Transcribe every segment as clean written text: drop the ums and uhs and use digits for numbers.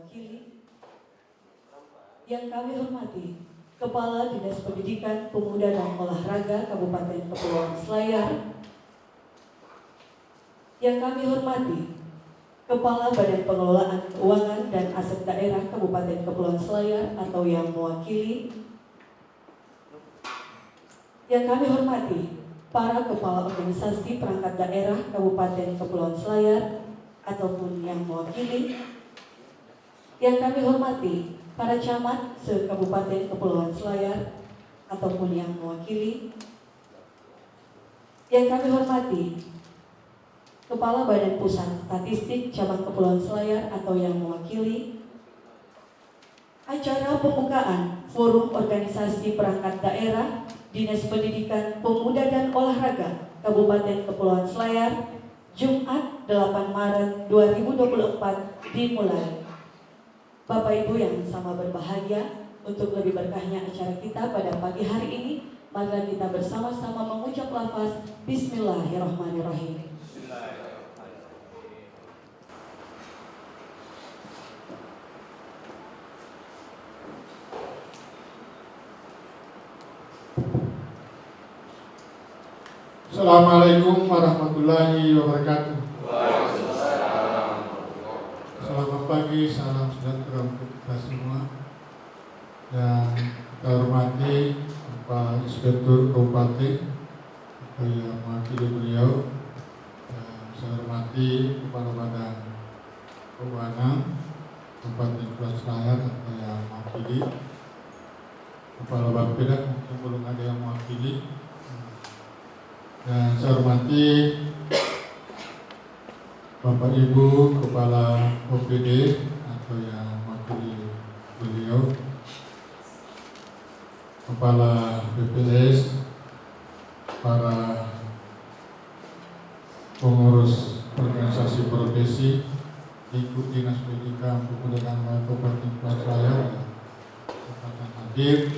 mewakili. Yang kami hormati Kepala Dinas Pendidikan, Pemuda dan Olahraga Kabupaten Kepulauan Selayar. Yang kami hormati Kepala Badan Pengelolaan Keuangan dan Aset Daerah Kabupaten Kepulauan Selayar atau yang mewakili. Yang kami hormati para Kepala Organisasi Perangkat Daerah Kabupaten Kepulauan Selayar ataupun yang mewakili. Yang kami hormati para camat se-Kabupaten Kepulauan Selayar ataupun yang mewakili. Yang kami hormati Kepala Badan Pusat Statistik Cabang Kepulauan Selayar atau yang mewakili. Acara pembukaan Forum Organisasi Perangkat Daerah Dinas Pendidikan, Pemuda dan Olahraga Kabupaten Kepulauan Selayar Jumat 8 Maret 2024 dimulai. Bapak Ibu yang sama berbahagia, untuk lebih berkahnya acara kita pada pagi hari ini, mari kita bersama-sama mengucap lafaz Bismillahirrahmanirrahim. Assalamualaikum warahmatullahi wabarakatuh. Selamat pagi, salam sejahtera untuk kita semua. Dan kita hormati Bapak Inspektur Kabupaten yang mewakili beliau. Dan saya hormati Kepala Badan Keuangan Kabupaten Kepulauan Selayar atau yang mewakili. Kepala Bapeda yang belum ada yang mewakili. Dan saya hormati Bapak Ibu Kepala OPD atau yang mewakili beliau, Kepala BPS, para pengurus organisasi profesi, ikut Dinas Pendidikan Pemuda dan Olahraga Kabupaten Kepulauan Selayar, yang hadir.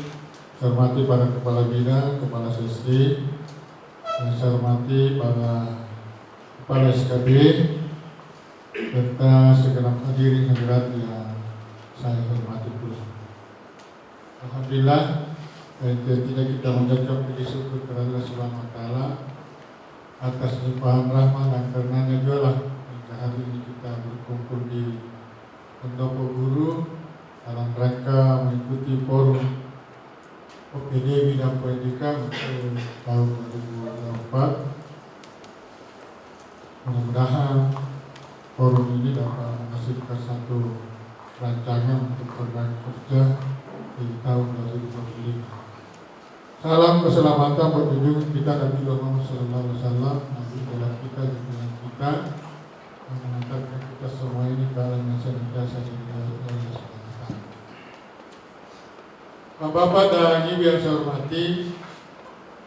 Saya hormati para kepala bidang, kepala sesi. Yang saya hormati para kepala SKB serta segenap hadirin hadirat yang saya hormati pula. Alhamdulillah, tidak kita mengucapkan puji syukur kepada Allah Subhanahu wa Ta'ala atas limpahan rahmat dan karunia-Nya juga lah hingga hari ini kita berkumpul di pendopo guru dalam rangka mengikuti forum OPD bidang pendidikan untuk tahun 2024. Mudah-mudahan forum ini dapat menghasilkan satu rancangan untuk program kerja di tahun 2025. Salam keselamatan buat junjungan kita Nabi Muhammad SAW, Nabi dalam kita, junjungan kita, yang mengantarkan kita semua ini ke alam yang senantiasa diridhoi. Bapak dan Ibu yang saya hormati,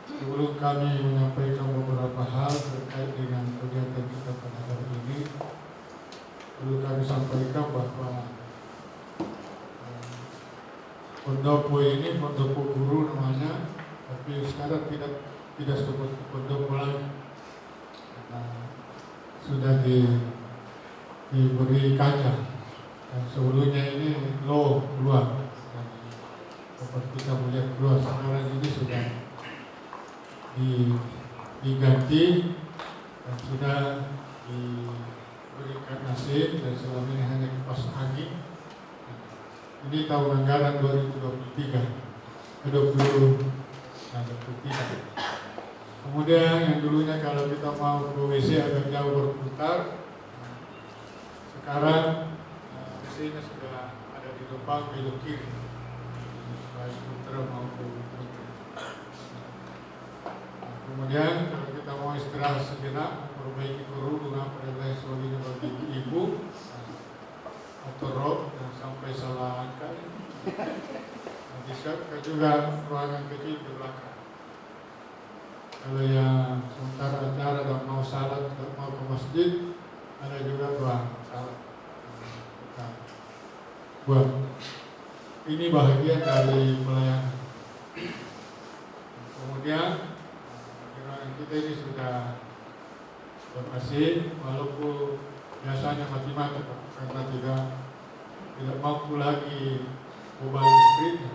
sebelum kami menyampaikan beberapa hal terkait dengan kegiatan kita pada hari ini, perlu kami sampaikan bahwa pendopo ini pendopo guru namanya, tapi sekarang tidak sebut pendopo lagi, karena sudah diberi kaca. Dan sebelumnya ini lo keluar. Seperti kita melihat keluar sekarang ini sudah diganti dan sudah diberikan AC dan selama ini hanya kipas angin. Ini tahun anggaran 2023. Kemudian yang dulunya kalau kita mau ke WC agak jauh berputar, sekarang WC-nya sudah ada di depan belok kiri. Baik putra maupun putri. Kemudian kalau kita mau istirahat sejenak, perbaiki kerudung dan lain sebagainya bagi ibu atau rok dan sampai salah angka. Disiapkan juga ruangan kecil di belakang. Kalau yang sementara acara dan mau salat, mau ke masjid, ada juga ruang salat. Buat ini bahagian dari pelayanan. Kemudian ruangan kita ini sudah lokasi, walaupun biasanya mati-mati Pak, karena tidak tidak mampu lagi mobile listriknya.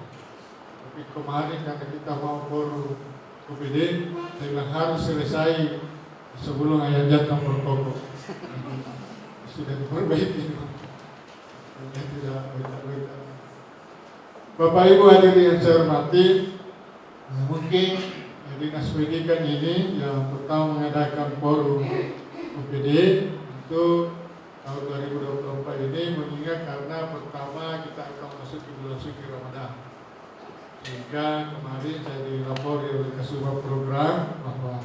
Tapi kemarin karena kita mau forum OPD, saya bilang harus selesai sebelum ayah jatah berpokok. Sudah diperbaiki. Tidak berita-berita. Bapak Ibu hadirin yang saya hormati, mungkin Dinas Pendidikan ini yang pertama mengadakan forum OPD itu tahun 2024 ini, mengingat karena pertama kita akan masuk ke bulan suci Ramadan. Sehingga kemarin saya dilapori oleh Kasubag Program bahwa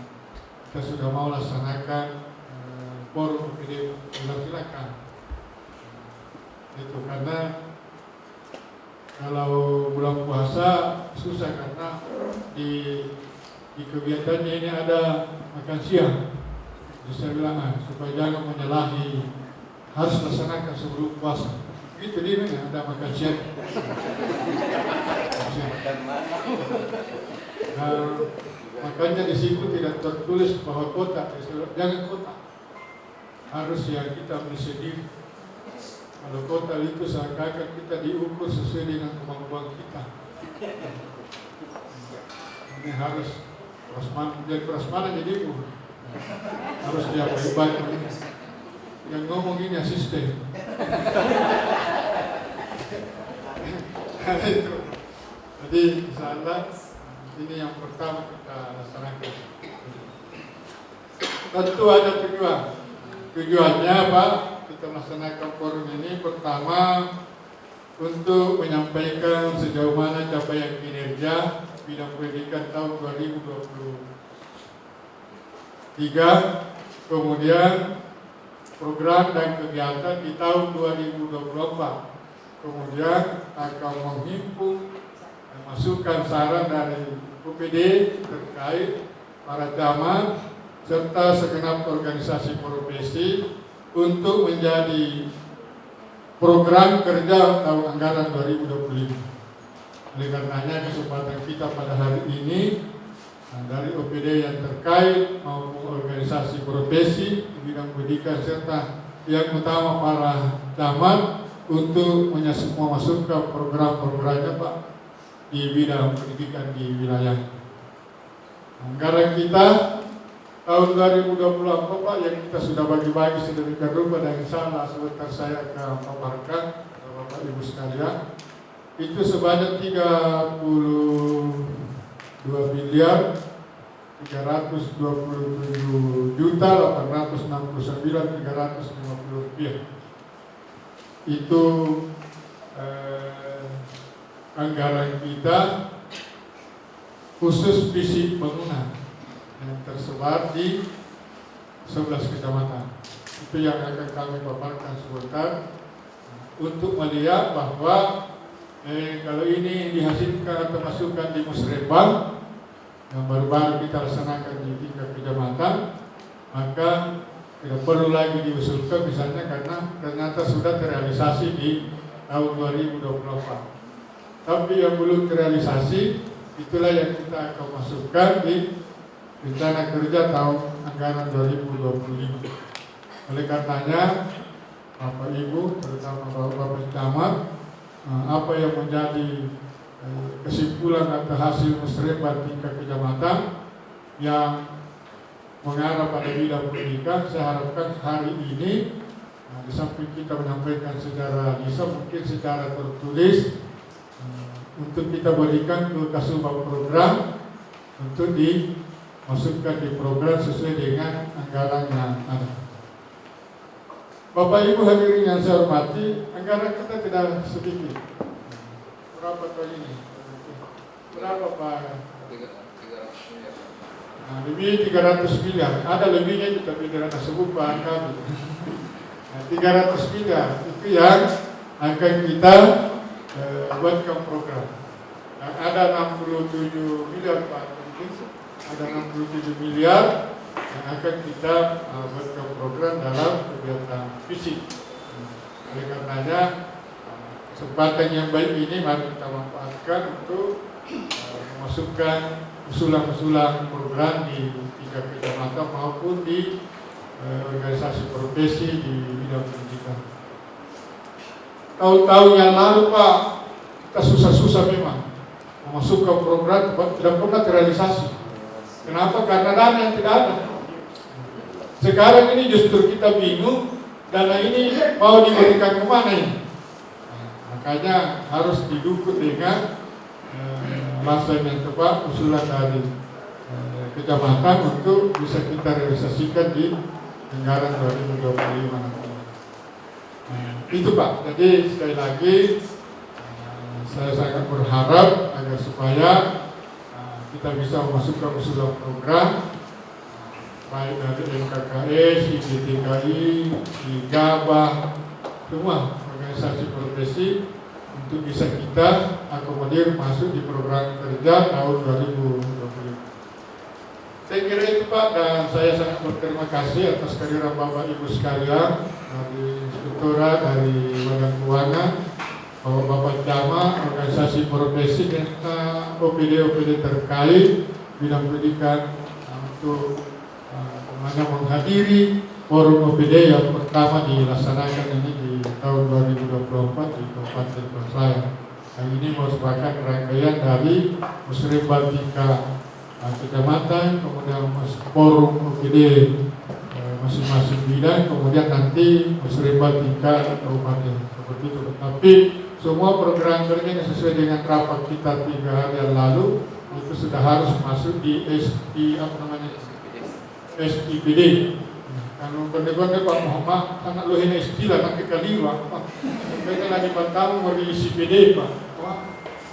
kita sudah mau laksanakan forum OPD. Silakan. Itu karena kalau bulan puasa susah karena di kegiatannya ini ada makan siang. Jadi saya bilang supaya jangan menyalahi, harus laksanakan sebelum puasa. Itu dia ada makan siang. Nah, makanya di situ tidak tertulis bahwa kota, jangan kota. Harus yang kita beli sendiri. Kalau kota itu seakan-akan kita diukur sesuai dengan kemampuan kita. Ini harus prasmanan jadi ibu. Harus dia baik-baik. Yang ngomong ini asisten. Jadi insyaallah ini yang pertama kita laksanakan. Tentu ada tujuan. Tujuannya apa? Kita melaksanakan forum ini pertama untuk menyampaikan sejauh mana capaian kinerja bidang pendidikan tahun 2023, kemudian program dan kegiatan di tahun 2024, kemudian akan menghimpun masukan saran dari UPD terkait para camat serta segenap organisasi profesi untuk menjadi program kerja tahun anggaran 2025. Oleh karenanya kesempatan kita pada hari ini dari OPD yang terkait maupun organisasi profesi di bidang pendidikan serta yang utama para camat untuk memasukkan program-programnya Pak di bidang pendidikan di wilayah. Anggaran kita tahun 2024 Pak yang kita sudah bagi-bagi sedemikian rupa dan insyaallah sebentar saya akan paparkan Bapak Ibu sekalian, itu sebanyak 32 miliar 327 juta 869.350 rupiah. Itu anggaran kita khusus fisik bangunan yang tersebar di 11 kecamatan. Itu yang akan kami paparkan sebentar untuk melihat bahwa kalau ini dihasilkan atau masukkan di musrebang yang baru-baru kita laksanakan di tingkat kecamatan, maka tidak perlu lagi diusulkan misalnya karena ternyata sudah terrealisasi di tahun 2024. Tapi yang belum terrealisasi itulah yang kita akan masukkan di rencana kerja tahun anggaran 2025. Oleh karenanya Bapak Ibu, terutama Bapak Camat, apa yang menjadi kesimpulan atau hasil musrebang tingkat kecamatan yang mengarah pada bidang pendidikan, saya harapkan hari ini di samping kita menyampaikan secara lisan mungkin secara tertulis untuk kita berikan ke Kasubag Program untuk dimasukkan di program sesuai dengan anggaran yang ada. Bapak Ibu hadirin yang saya hormati, anggaran kita tidak sedikit. Berapa kali ini? Berapa Pak? 300 miliar. Nah, lebih 300 miliar. Ada lebihnya itu tapi tidak sebut bahan kami. Nah, 300 miliar itu yang akan kita buatkan program. Nah, ada 67 miliar Pak. Ada 67 miliar yang akan kita buatkan program dalam kegiatan fisik. Oleh karenanya kesempatan yang baik ini mari kita manfaatkan untuk memasukkan usulan-usulan program di tingkat kecamatan maupun di organisasi profesi di bidang pendidikan. tahun-tahun yang lalu Pak, kita susah-susah memang memasukkan program tidak pernah terrealisasi. Kenapa? Karena dana yang tidak ada. Sekarang ini justru kita bingung, dana ini mau diberikan kemana ini? Makanya harus didukung dengan alasan yang tepat, usulan dari kecamatan untuk bisa kita realisasikan di anggaran 2025 nanti. Itu Pak. Jadi sekali lagi saya sangat berharap agar supaya kita bisa memasukkan usulan program baik dari MKKS, IDTKI, IGABA, semua organisasi profesi untuk bisa kita akomodir masuk di program kerja tahun 2025. Saya kira itu Pak, dan saya sangat berterima kasih atas kehadiran Bapak Ibu sekalian dari Inspektorat, dari Badan Keuangan, Bapak Camat, organisasi profesi dan OPD-OPD terkait bidang pendidikan untuk menghadiri forum OPD yang pertama dilaksanakan ini di tahun 2024 di Kabupaten Selaya. Yang ini merupakan rangkaian dari Musrembang tingkat kecamatan, kemudian forum OPD masing-masing bidang, kemudian nanti Musrembang tingkat kabupaten seperti itu. Tapi semua program kerja yang sesuai dengan rapat kita 3 hari yang lalu itu sudah harus masuk di SIPD. Kalau pendekatnya Pak Muhammad anak lu ini istilah nanti kaliwa Pak. Kita lagi pertama mau di SIPD Pak.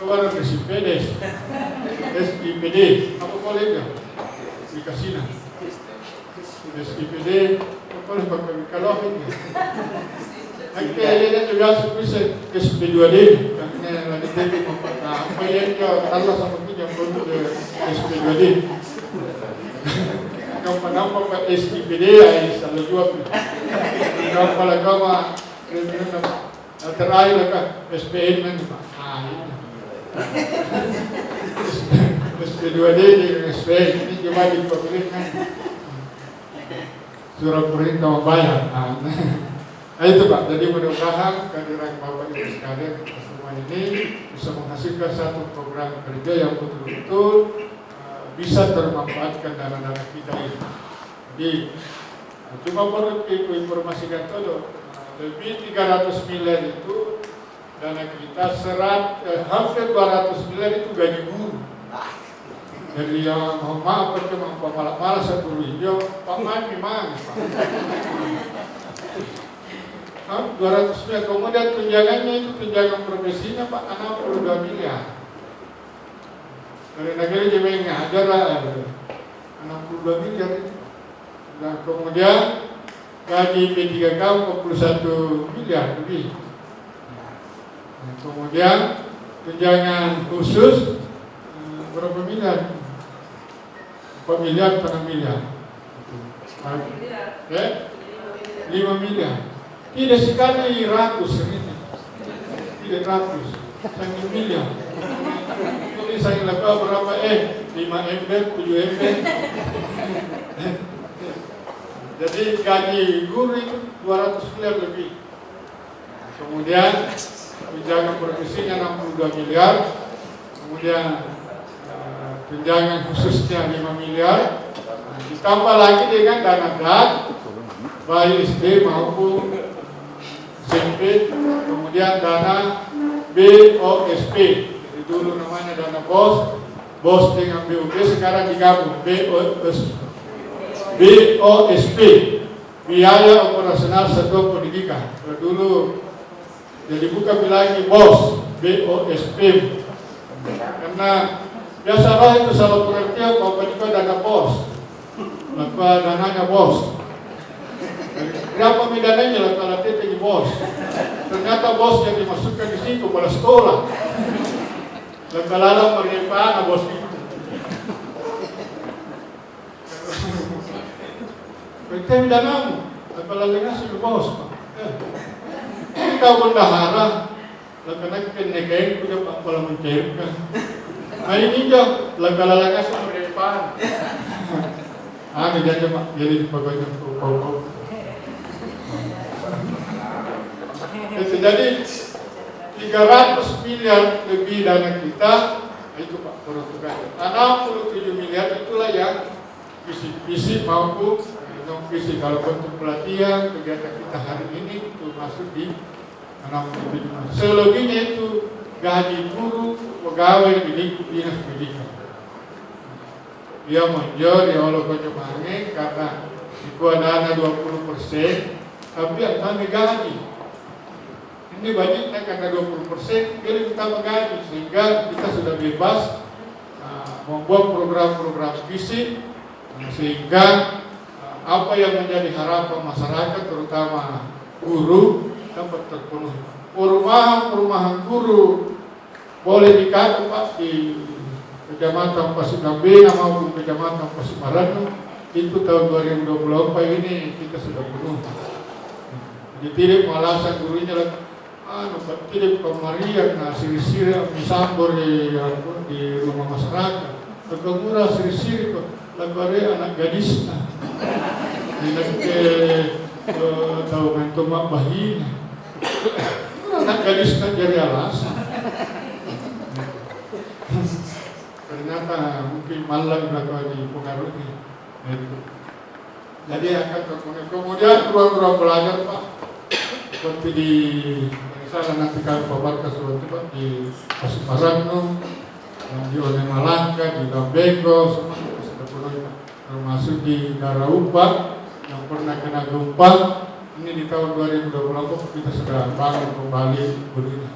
Keluar dari SIPD. SIPD apa boleh enggak? Dikasih nah. SIPD apa boleh pakai kalau ini. Nanti ada juga bisa SP2D. Karena lagi tadi apa yang Allah sama kita untuk SP2D. Nampak Pak SIPD ay selalu jual. Kalau palagama terakhir kan SPN kan Pak. SP2D di SPN ini cuma dipilihkan surat perintah membayar. Itu Pak. Jadi mudah-mudahan kehadiran Bapak Ibu sekalian semua ini bisa menghasilkan satu program kerja yang betul-betul bisa termanfaatkan dana-dana kita ini. Jadi cuma perlu informasikan dulu, lebih 300 miliar itu dana kita, hampir 200 miliar itu gaji guru. Jadi yang mohon maaf cuma malas guru hijau, Pak Man gimana Pak? 200 miliar, kemudian tunjangannya itu tunjangan profesinya Pak 62 miliar. Dari negara juga yang ngajar lah 62 miliar itu. Dan kemudian gaji P3K 41 miliar lebih. Dan kemudian tunjangan khusus berapa miliar? 4 miliar, 6 miliar. 5 miliar. Tidak sekali ratus ini. Tidak ratus, 1 miliar. Saya lakukan berapa 5 MB, 7 MB. Jadi gaji guru itu 200 miliar lebih. Kemudian tunjangan profesinya 62 miliar. Kemudian tunjangan khususnya 5 miliar. Ditambah lagi dengan dana DAT baik SD maupun SMP. Kemudian dana BOSP. Dulu namanya dana BOS dengan BUP sekarang digabung BOSP, biaya operasional satuan pendidikan. Dulu jadi bukan lagi BOSP, karena biasalah itu salah pengertian bahwa juga dana BOS, maka dananya BOS. Berapa dananya lah tinggi BOS? Ternyata BOS yang dimasukkan di situ pada sekolah. Lagalalang meripaan na bos itu. Pagkami danam, nagpalalinga si bos. Ikaw kung nahara, lagkanagkinigay, kuya pa pala mag-care ka. Ay ninyo, lagalalang sa meripaan. Ganyan yung jadi pagkakang tukaw. Jadi 300 miliar lebih dana kita, itu Pak peruntukannya. 67 miliar itulah yang fisik maupun non-fisik. Kalau bentuk pelatihan, kegiatan kita hari ini itu masuk di 67 miliar. Selebihnya itu gaji guru, pegawai di lingkup dinas pendidikan. Dia menjual di Allah Kocemange karena dikuat dana 20%, tapi antara gaji. Ini banyaknya karena 20% pilih utama gaji, sehingga kita sudah bebas membuat program-program fisik, sehingga apa yang menjadi harapan masyarakat terutama guru dapat terpenuhi. Perumahan guru boleh dikatakan Pak di Kecamatan Pasir Gambina maupun Kecamatan Pasir Maranu itu tahun 2024 ini kita sudah penuh. Jadi tidak alasan gurunya lagi tidak pemarian siri-siri misambor di rumah masyarakat. Kegemura siri-siri kok lagu anak gadis tahu mentomak bahinya. Anak gadis tak jadi alasan. Ternyata mungkin malam belakang dipengaruhi. Jadi akan kemudian ruang-ruang belajar Pak, seperti di misalnya nanti kami paparkan seperti Pak di Pasir Maranu, di One Malangka, di Gambenggo, semua sudah penuh Pak. Termasuk di Daraupa yang pernah kena gempa. Ini di tahun 2024 kita sudah bangun kembali berdiri.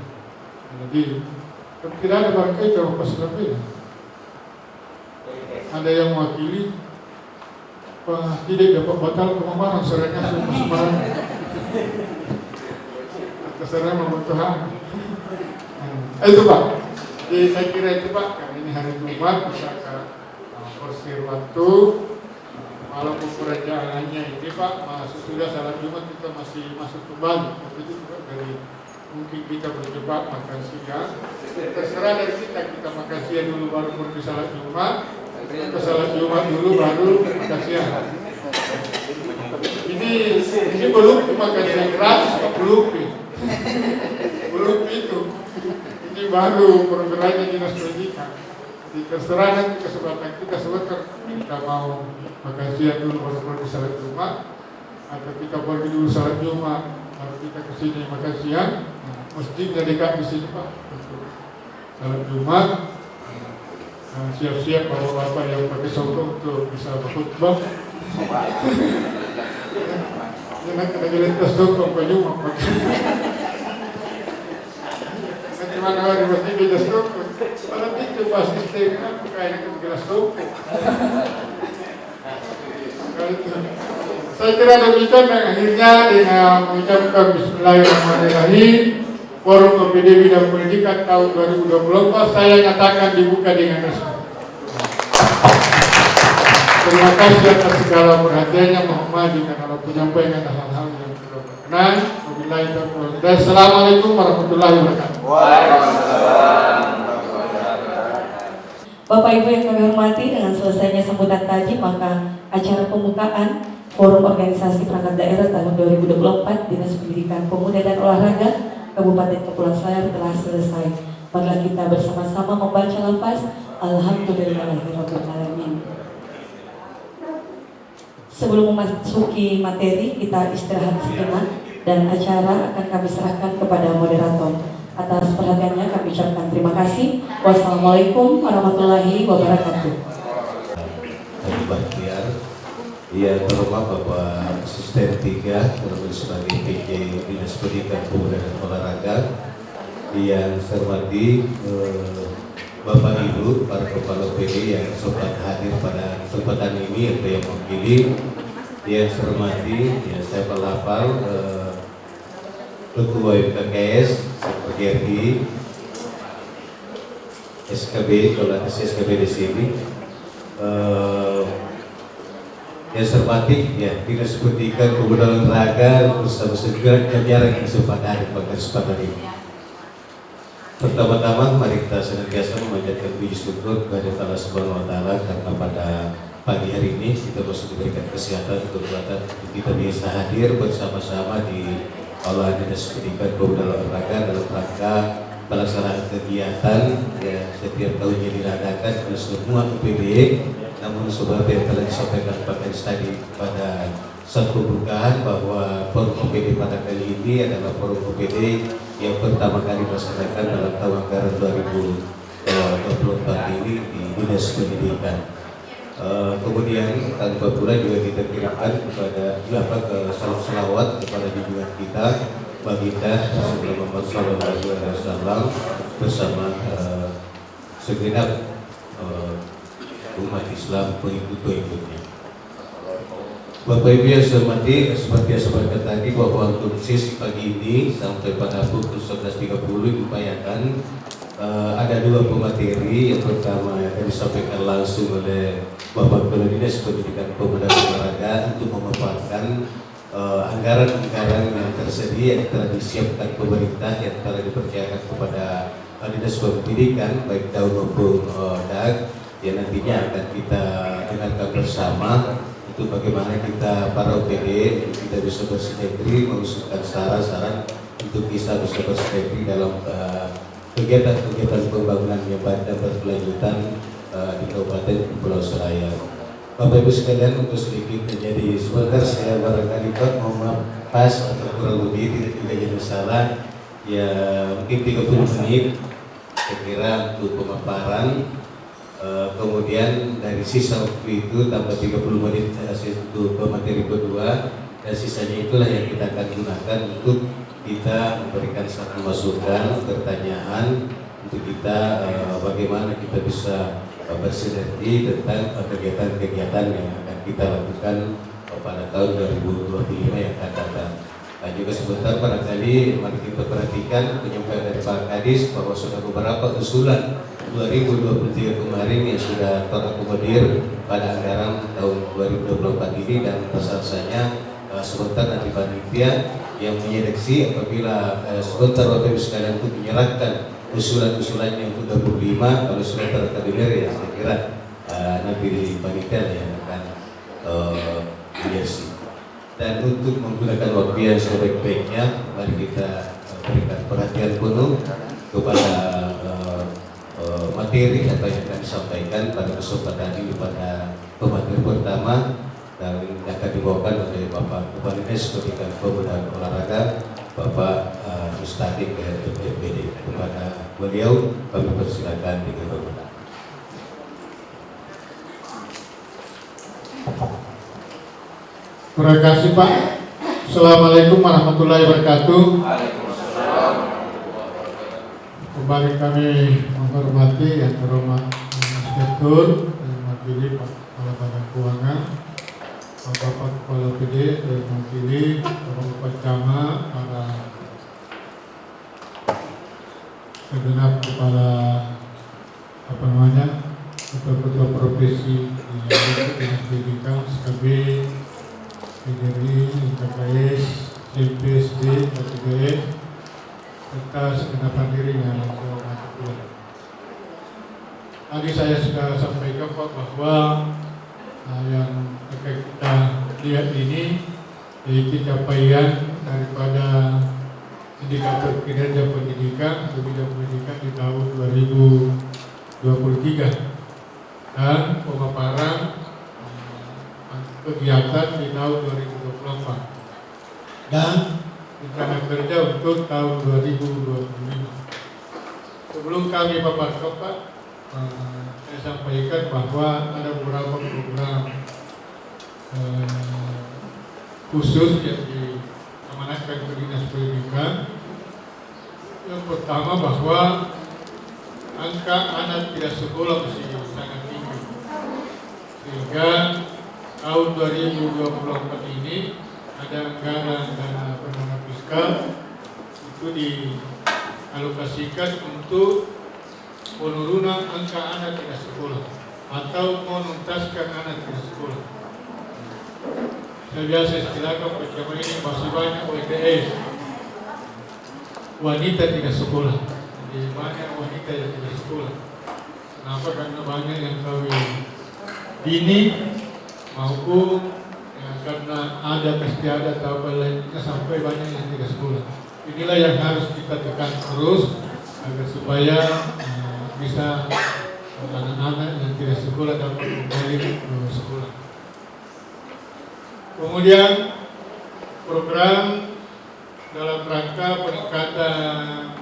Jadi tidak ada barangkali kalau pas lebih. Ada yang mewakili, Pak tidak dapat batal kemarin serenya semua Semarang. Terserah membutuhkan. Itu Pak. Jadi saya kira itu Pak. Karena ini hari Jumat bisa ke porsir waktu. Walaupun perencanaannya ini Pak, sudah salat Jumat kita masih masuk kembali. Tapi itu juga dari mungkin kita berjebak makan siang. Terserah dari kita makan siang dulu baru pergi salat Jumat. Ke salat Jumat dulu baru makan siang. Ini belum makan siang gratis, Pak, belum itu. Ini baru programnya dinas pendidikan. Terserah nanti kesempatan kita sebentar kita mau makan siang dulu baru pergi salat Jumat, atau kita pergi dulu salat Jumat baru kita kesini makan siang. Mestinya dekat di sini Pak untuk salat Jumat. Siap-siap bapak-bapak yang pakai songkok untuk bisa berkhutbah. Jangan kena gelentas songkok Pak Jumat. Gimana hari pasti beda songkok. Kalau itu pasti setengah kayak itu gelas songkok. Saya kira demikian dan akhirnya dengan mengucapkan Bismillahirrahmanirrahim. Forum PPD Bidang Pendidikan tahun 2024 saya nyatakan dibuka dengan resmi. Terima kasih atas segala perhatiannya. Mohon maaf jika kalau menyampaikan hal-hal yang tidak berkenan. Wabillahi taufiq. Assalamualaikum warahmatullahi wabarakatuh. Bapak Ibu yang kami hormati, dengan selesainya sambutan tadi maka acara pembukaan Forum Organisasi Perangkat Daerah tahun 2024 Dinas Pendidikan Pemuda dan Olahraga Kabupaten Kepulauan Selayar telah selesai. Marilah kita bersama-sama membaca lafaz Alhamdulillahirrahmanirrahim. Sebelum memasuki materi, kita istirahat sejenak dan acara akan kami serahkan kepada moderator. Atas perhatiannya kami ucapkan terima kasih. Wassalamualaikum warahmatullahi wabarakatuh. Yang terhormat Bapak Asisten 3 terlebih sebagai PJ Dinas Pendidikan Pemuda dan Olahraga, yang saya hormati Bapak Ibu para kepala PD yang sempat hadir pada kesempatan ini atau yang mewakili, yang saya hormati, yang saya pelapal Ketua MKKS Sekretari SKB, kalau ada SKB di sini. Yang saya hormati, ya, Dinas Pendidikan Pemuda dan Olahraga bersama juga jajaran yang sempat hadir pada kesempatan ini. Pertama-tama, mari kita senantiasa memanjatkan puji syukur kepada Allah Subhanahu wa Ta'ala karena pada pagi hari ini kita masih diberikan kesehatan, kekuatan, kita bisa hadir bersama-sama di oleh Dinas Pendidikan Pemuda dan Olahraga dalam rangka pelaksanaan kegiatan ya, setiap tahunnya diadakan oleh semua UPD. Namun seperti yang telah disampaikan Pak Kadis tadi pada saat pembukaan bahwa forum UPD pada kali ini adalah forum UPD yang pertama kali dilaksanakan dalam tahun anggaran 2024 ini di Dinas Pendidikan. Kemudian tanpa pula juga kita kirimkan kepada ke salam selawat kepada junjungan kita Baginda Rasulullah Muhammad SAW bersama segenap umat Islam pengikut-pengikutnya. Bapak Ibu yang saya hormati, seperti yang saya sampaikan tadi bahwa untuk sesi pagi ini sampai pada pukul 11.30 diupayakan ada dua pemateri. Yang pertama yang akan disampaikan langsung oleh Bapak Kepala Dinas Pendidikan Pemuda dan Olahraga untuk memaparkan anggaran-anggaran yang tersedia yang telah disiapkan pemerintah yang telah dipercayakan kepada Dinas Pendidikan baik DAUD maupun DAG yang nantinya akan kita dengarkan bersama untuk bagaimana kita para OPD kita bisa bersinergi mengusulkan saran-saran untuk bisa bersinergi dalam kegiatan-kegiatan pembangunan yang baik dan berkelanjutan di Kabupaten Kepulauan Selayar. Bapak Ibu sekalian, untuk sedikit menjadi sebentar saya barangkali Pak mau maaf pas atau kurang lebih tidak juga jadi masalah ya, mungkin 30 menit saya kira untuk pemaparan. Kemudian dari sisa waktu itu tambah 30 menit untuk materi kedua, dan sisanya itulah yang kita akan gunakan untuk kita memberikan satu masukan, pertanyaan untuk kita bagaimana kita bisa bersinergi tentang kegiatan-kegiatan yang akan kita lakukan pada tahun 2025 yang akan datang. Juga sebentar barangkali mari kita perhatikan penyampaian dari Pak Kadis bahwa sudah beberapa usulan 2023 kemarin yang sudah terakomodir pada anggaran tahun 2024 ini, dan rasanya sebentar nanti panitia yang menyeleksi apabila sebentar Bapak Ibu sekalian untuk menyerahkan usulan-usulannya untuk 25 kalau sudah terakomodir ya saya kira nanti di panitia yang akan mediasi. Dan untuk menggunakan waktu yang sebaik-baiknya, mari kita berikan perhatian penuh kepada materi apa yang akan disampaikan pada kesempatan ini pada pemateri pertama dan akan dibawakan oleh Bapak Kepala Dinas Pendidikan Pemuda dan Olahraga Bapak Mustaqim FPD. Kepada beliau kami persilakan dengan Bapak. Terima kasih Pak. Assalamualaikum warahmatullahi wabarakatuh. Kembali kami menghormati yang terhormat Inspektur yang mewakili Pak Kepala Badan Keuangan, Bapak Kepala PD yang mewakili Bapak Camat, para segenap kepala ketua-ketua profesi Dinas Pendidikan, SKB, PDRI, KKS, CPSD, KTGS, serta segenap hadirin yang saya hormati. Tadi saya sudah sampaikan Pak bahwa yang kita lihat ini yaitu capaian daripada indikator kinerja pendidikan atau bidang pendidikan di tahun 2023 dan pemaparan kegiatan di tahun 2024 dan rencana kerja untuk tahun 2025. Sebelum kami paparkan Pak, saya sampaikan bahwa ada beberapa program khusus yang diamanatkan ke Dinas Pendidikan. Yang pertama bahwa angka anak tidak sekolah masih sangat tinggi, sehingga tahun 2024 ini ada anggaran dana pendanaan fiskal itu dialokasikan untuk penurunan angka anak tidak sekolah atau menuntaskan anak tidak sekolah. Saya biasa istilahkan pertama ini masih banyak WTS wanita tidak sekolah. Jadi banyak wanita yang tidak sekolah. Kenapa? Karena banyak yang kawin dini maupun Ya, karena pasti ada atau apa lainnya sampai banyak yang tidak sekolah. Inilah yang harus kita tekan terus agar supaya bisa anak-anak yang tidak sekolah dapat kembali ke sekolah. Kemudian program dalam rangka peningkatan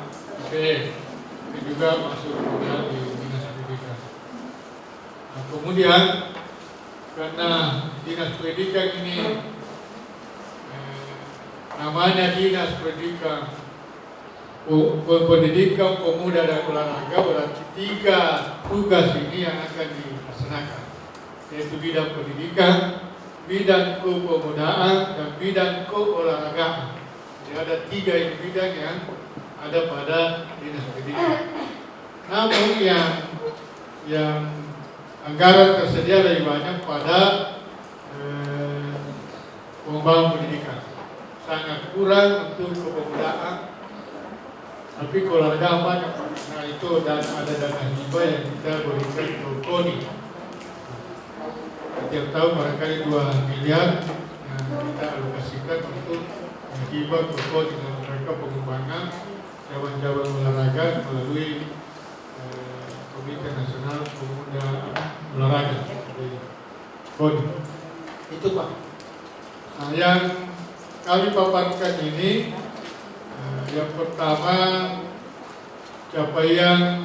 IPS ini juga masuk kemudian di dinas pendidikan. Nah, kemudian karena dinas pendidikan ini namanya dinas pendidikan pemuda dan olahraga, berarti 3 tugas ini yang akan dilaksanakan, yaitu bidang pendidikan, bidang kepemudaan, dan bidang keolahragaan. Jadi ada 3 bidang yang ada pada dinas pendidikan. Namun yang anggaran tersedia lebih banyak pada pengembangan pendidikan, sangat kurang untuk kepemudaan. Tapi keolahragaan banyak, nah itu dan ada dana hibah yang kita berikan ke KONI. Setiap tahun barangkali 2 miliar yang kita alokasikan untuk hibah ke KONI dalam rangka pengembangan cabang-cabang olahraga melalui Komite Nasional Pemuda Olahraga KONI. Itu Pak. Nah, yang kami paparkan ini yang pertama capaian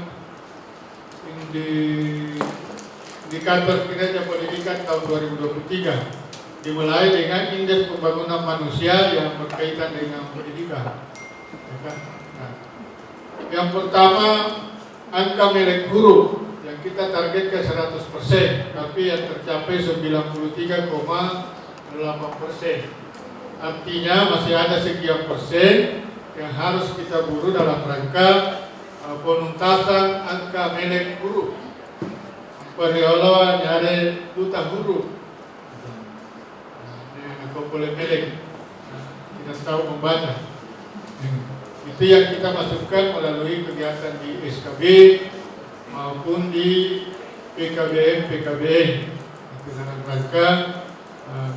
indikator kinerja pendidikan tahun 2023 dimulai dengan indeks pembangunan manusia yang berkaitan dengan pendidikan. Nah, yang pertama angka melek guru yang kita targetkan 100%, tapi yang tercapai 93,8%. Artinya masih ada sekian persen yang harus kita buru dalam rangka penuntasan angka melek guru. Periolaan nyare duta guru. Boleh melek. Kita tahu membaca. Itu yang kita masukkan melalui kegiatan di SKB maupun di PKBM. Itu dalam rangka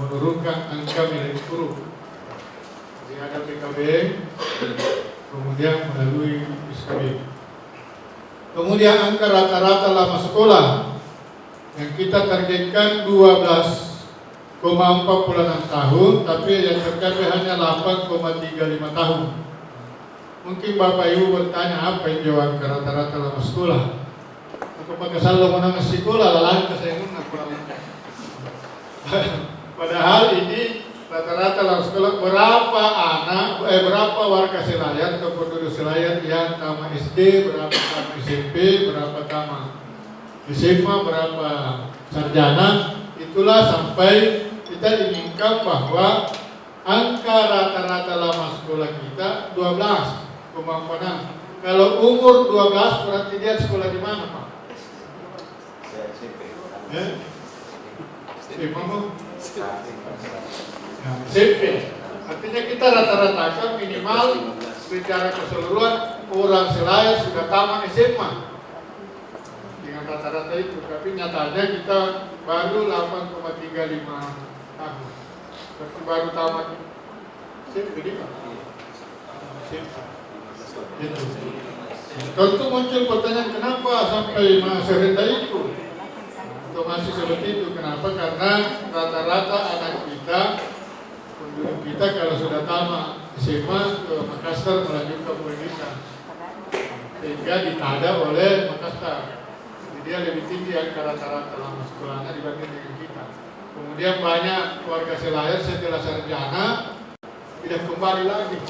menurunkan angka melek guru. Jadi ada PKBM, kemudian melalui SKB. Kemudian angka rata-rata lama sekolah yang kita targetkan 12,46 tahun, tapi yang tercapai hanya 8,35 tahun. Mungkin Bapak Ibu bertanya apa yang jawab angka rata-rata lama sekolah? Aku pakai saldo menang sekolah, lalang saya kurang. Padahal ini rata-rata lama sekolah berapa warga Selayar atau penduduk Selayar yang tamat SD, berapa tamat SMP, berapa tamat SMA, berapa sarjana. Itulah sampai kita inginkan bahwa angka rata-rata lama sekolah kita 12,6. Kalau umur 12 berarti dia sekolah di mana Pak? SMP. Artinya kita rata-rata minimal secara keseluruhan orang Selayar sudah tamat SMA dengan rata-rata itu. Tapi nyatanya kita baru 8,35 tahun. Berarti baru tamat SMP Pak. Gitu. Tentu muncul pertanyaan kenapa sampai serendah itu? Atau masih seperti itu? Kenapa? Karena rata-rata anak kita, penduduk kita kalau sudah tamat SMA ke Makassar melanjutkan pendidikan, sehingga ditada oleh Makassar. Jadi dia lebih tinggi angka rata-rata lama sekolahnya dibanding dengan kita. Kemudian banyak warga Selayar setelah sarjana tidak kembali lagi.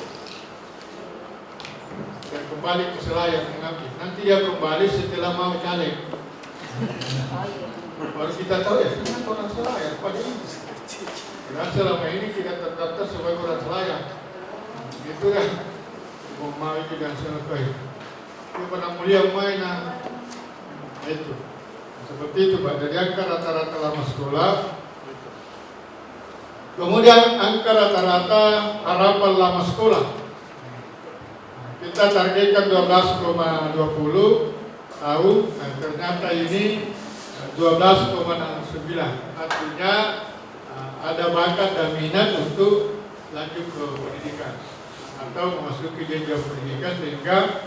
Dan kembali ke Selayar mengambil. Nanti dia kembali setelah mau caleg. Baru kita tahu ya, kenapa orang Selayar pada ini. Dan selama ini tidak terdaftar sebagai orang Selayar. Itu kan, mau itu dan selesai. Itu pada mulia main itu. Seperti itu Pak. Jadi angka rata-rata lama sekolah. Kemudian angka rata-rata harapan lama sekolah. Kita targetkan 12,20 tahun, nah ternyata ini 12,69. Artinya ada bakat dan minat untuk lanjut ke pendidikan atau memasuki jenjang pendidikan, sehingga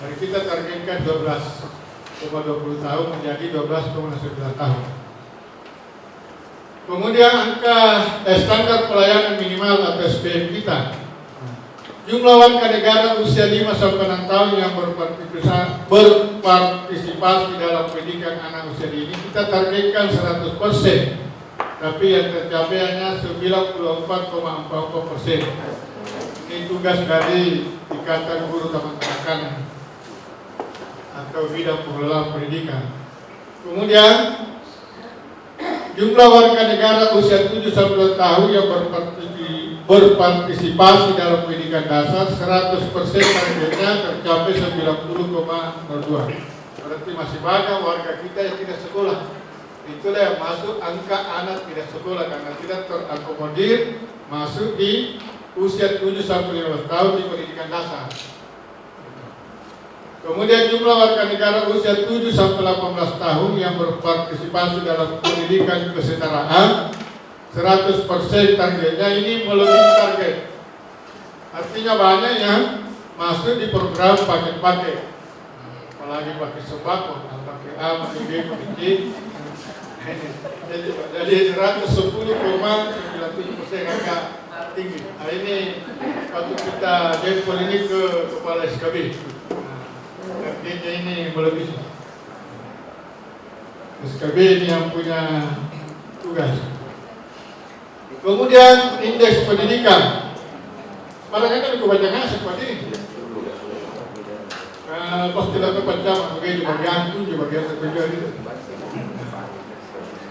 dari kita targetkan 12,20 tahun menjadi 12,9 tahun. Kemudian angka standar pelayanan minimal atau SPM kita. Jumlah warga negara usia 5 sampai 6 tahun yang berpartisipasi dalam pendidikan anak usia dini kita targetkan 100%, tapi yang tercapai hanya 94,44%. Ini tugas dari Ikatan Guru Taman Kanak-Kanak atau bidang pengelolaan pendidikan. Kemudian jumlah warga negara usia 7 sampai 12 tahun yang berpartisipasi dalam pendidikan dasar 100% targetnya tercapai 90,02. Berarti masih banyak warga kita yang tidak sekolah. Itulah yang masuk angka anak tidak sekolah karena tidak terakomodir masuk di usia 7 sampai 15 tahun di pendidikan dasar. Kemudian jumlah warga negara usia 7 sampai 18 tahun yang berpartisipasi dalam pendidikan kesetaraan 100% targetnya ini melebihi target. Artinya banyak yang masuk di program paket-paket, apalagi pakai sembako, pakai A, pakai B, pakai C. Jadi 110,97% angka tinggi. Nah, ini waktu kita jempol ini ke kepala SKB. Artinya ini melebihi. SKB ini yang punya tugas. Kemudian indeks pendidikan. Padahal kan kebanyakan seperti ini. Pasti dapat panjang, di bagian itu, di bagian terpencil itu.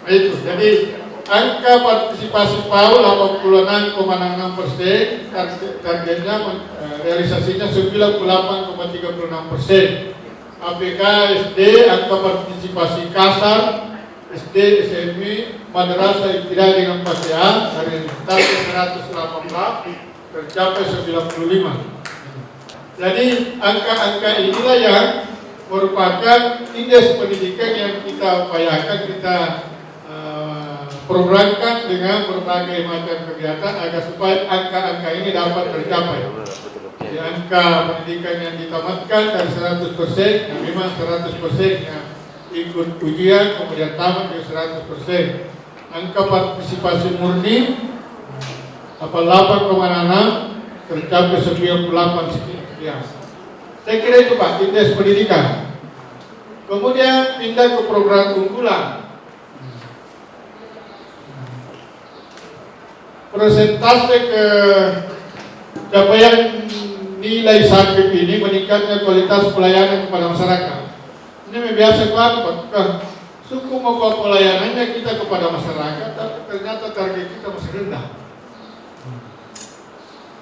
Itu. Jadi angka partisipasi PAUD 86,66%, targetnya realisasinya 98,36%. APK SD angka partisipasi kasar SD, SMP, madrasah ibtidaiyah dengan PASEA dari target 118 tercapai 95. Jadi angka-angka inilah yang merupakan indeks pendidikan yang kita upayakan, kita programkan dengan berbagai macam kegiatan agar supaya angka-angka ini dapat tercapai. Di angka pendidikan yang ditamatkan dari 100%, yang memang 100% yang ikut ujian, kemudian tamat di 100%. Angka partisipasi murni 8,6 tercapai 98 sekian. Saya kira itu Pak, indeks pendidikan. Kemudian pindah ke program unggulan. Persentase ke capaian nilai sakit ini meningkatnya kualitas pelayanan kepada masyarakat. Ini biasa Pak, suku mau pelayanannya kita kepada masyarakat, tapi ternyata target kita masih rendah.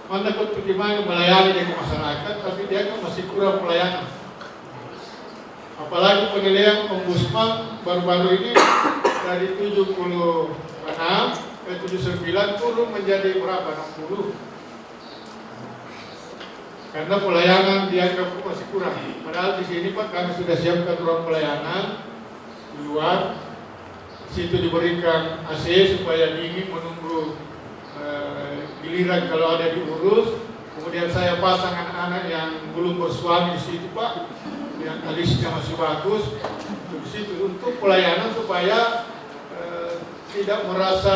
Mana pun bagaimana melayani dengan masyarakat, tapi dia kan masih kurang pelayanan. Apalagi penilaian Ombudsman baru-baru ini dari 76 ke 79 turun menjadi berapa? 60. Karena pelayanan dianggap masih kurang. Padahal di sini Pak kami sudah siapkan ruang pelayanan di luar. Situ diberikan AC supaya dingin menunggu giliran kalau ada diurus. Kemudian saya pasang anak-anak yang belum bersuami di situ Pak, yang alisnya masih bagus di situ untuk pelayanan supaya tidak merasa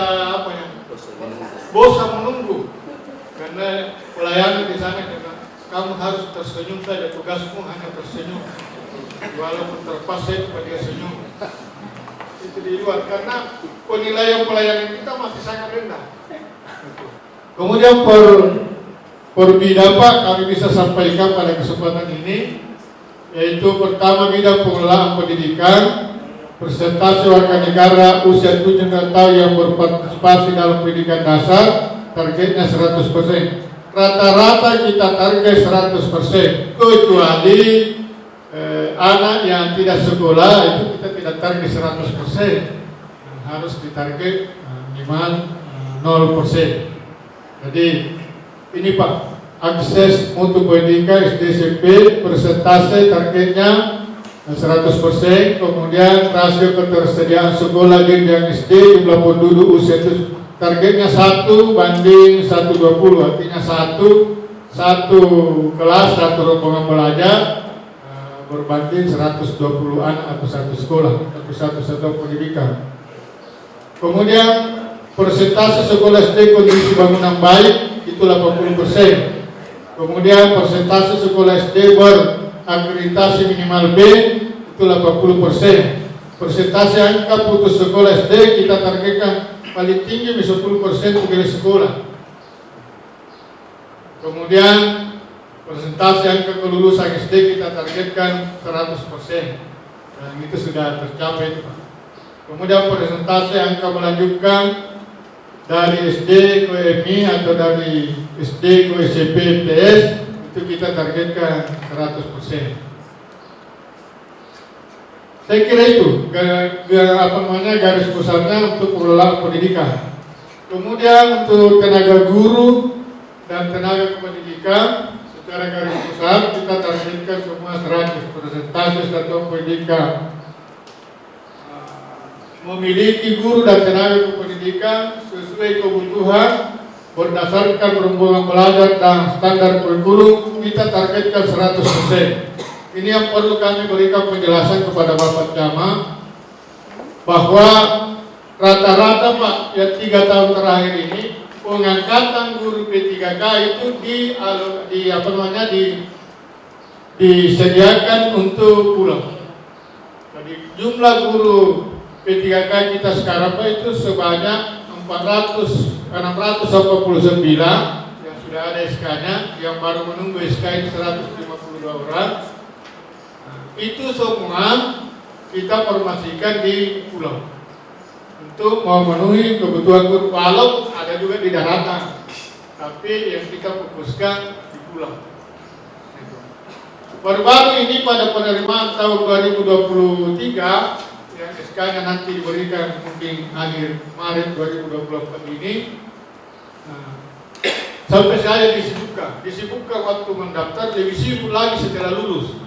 bosan menunggu. Karena pelayanan di sana kamu harus tersenyum saja, tugasmu hanya tersenyum. Walaupun terpaksa itu dia senyum. Itu di luar karena penilaian pelayanan kita masih sangat rendah. Kemudian per bidang Pak kami bisa sampaikan pada kesempatan ini, yaitu pertama bidang pengelolaan pendidikan, persentase warga negara usia 7 tahun yang berpartisipasi dalam pendidikan dasar targetnya 100%. Rata-rata kita target 100%, kecuali anak yang tidak sekolah itu kita tidak target 100%, harus ditarget minimal 0%. Jadi ini Pak, akses untuk pendidikan SD SMP persentase targetnya 100%, kemudian rasio ketersediaan sekolah jenjang SD jumlah penduduk usia 7 targetnya 1:120, artinya satu kelas, satu rombongan belajar berbanding 120 anak atau satu sekolah atau satu satuan pendidikan. Kemudian persentase sekolah SD kondisi bangunan baik itu 80%. Kemudian persentase sekolah SD berakreditasi minimal B itu 80%. Persentase angka putus sekolah SD kita targetkan paling tinggi 10% untuk sekolah. Kemudian persentase angka kelulusan SD kita targetkan 100%. Dan itu sudah tercapai. Kemudian persentase angka melanjutkan dari SD ke MI atau dari SD ke SMP TS itu kita targetkan 100%. Saya kira itu garis besarnya untuk pengelolaan pendidikan. Kemudian untuk tenaga guru dan tenaga kependidikan secara garis besar kita targetkan semua 100% satuan pendidikan memiliki guru dan tenaga kependidikan sesuai kebutuhan berdasarkan rombongan belajar dan standar kurikulum kita targetkan 100%. Ini yang perlu kami berikan penjelasan kepada Bapak Camat bahwa rata-rata Pak yang 3 tahun terakhir ini pengangkatan guru P3K itu disediakan untuk pulang. Jadi jumlah guru P3K kita sekarang Pak itu sebanyak 689 yang sudah ada SK-nya, yang baru menunggu SK ini 152 orang. Itu semua kita formasikan di pulau untuk memenuhi kebutuhan guru, walau ada juga di daratan, tapi yang kita fokuskan di pulau. Baru-baru ini pada penerimaan tahun 2023 yang SK-nya nanti diberikan mungkin akhir Maret 2024 ini, sampai saya disibukkan waktu mendaftar, lebih sibuk lagi setelah lulus.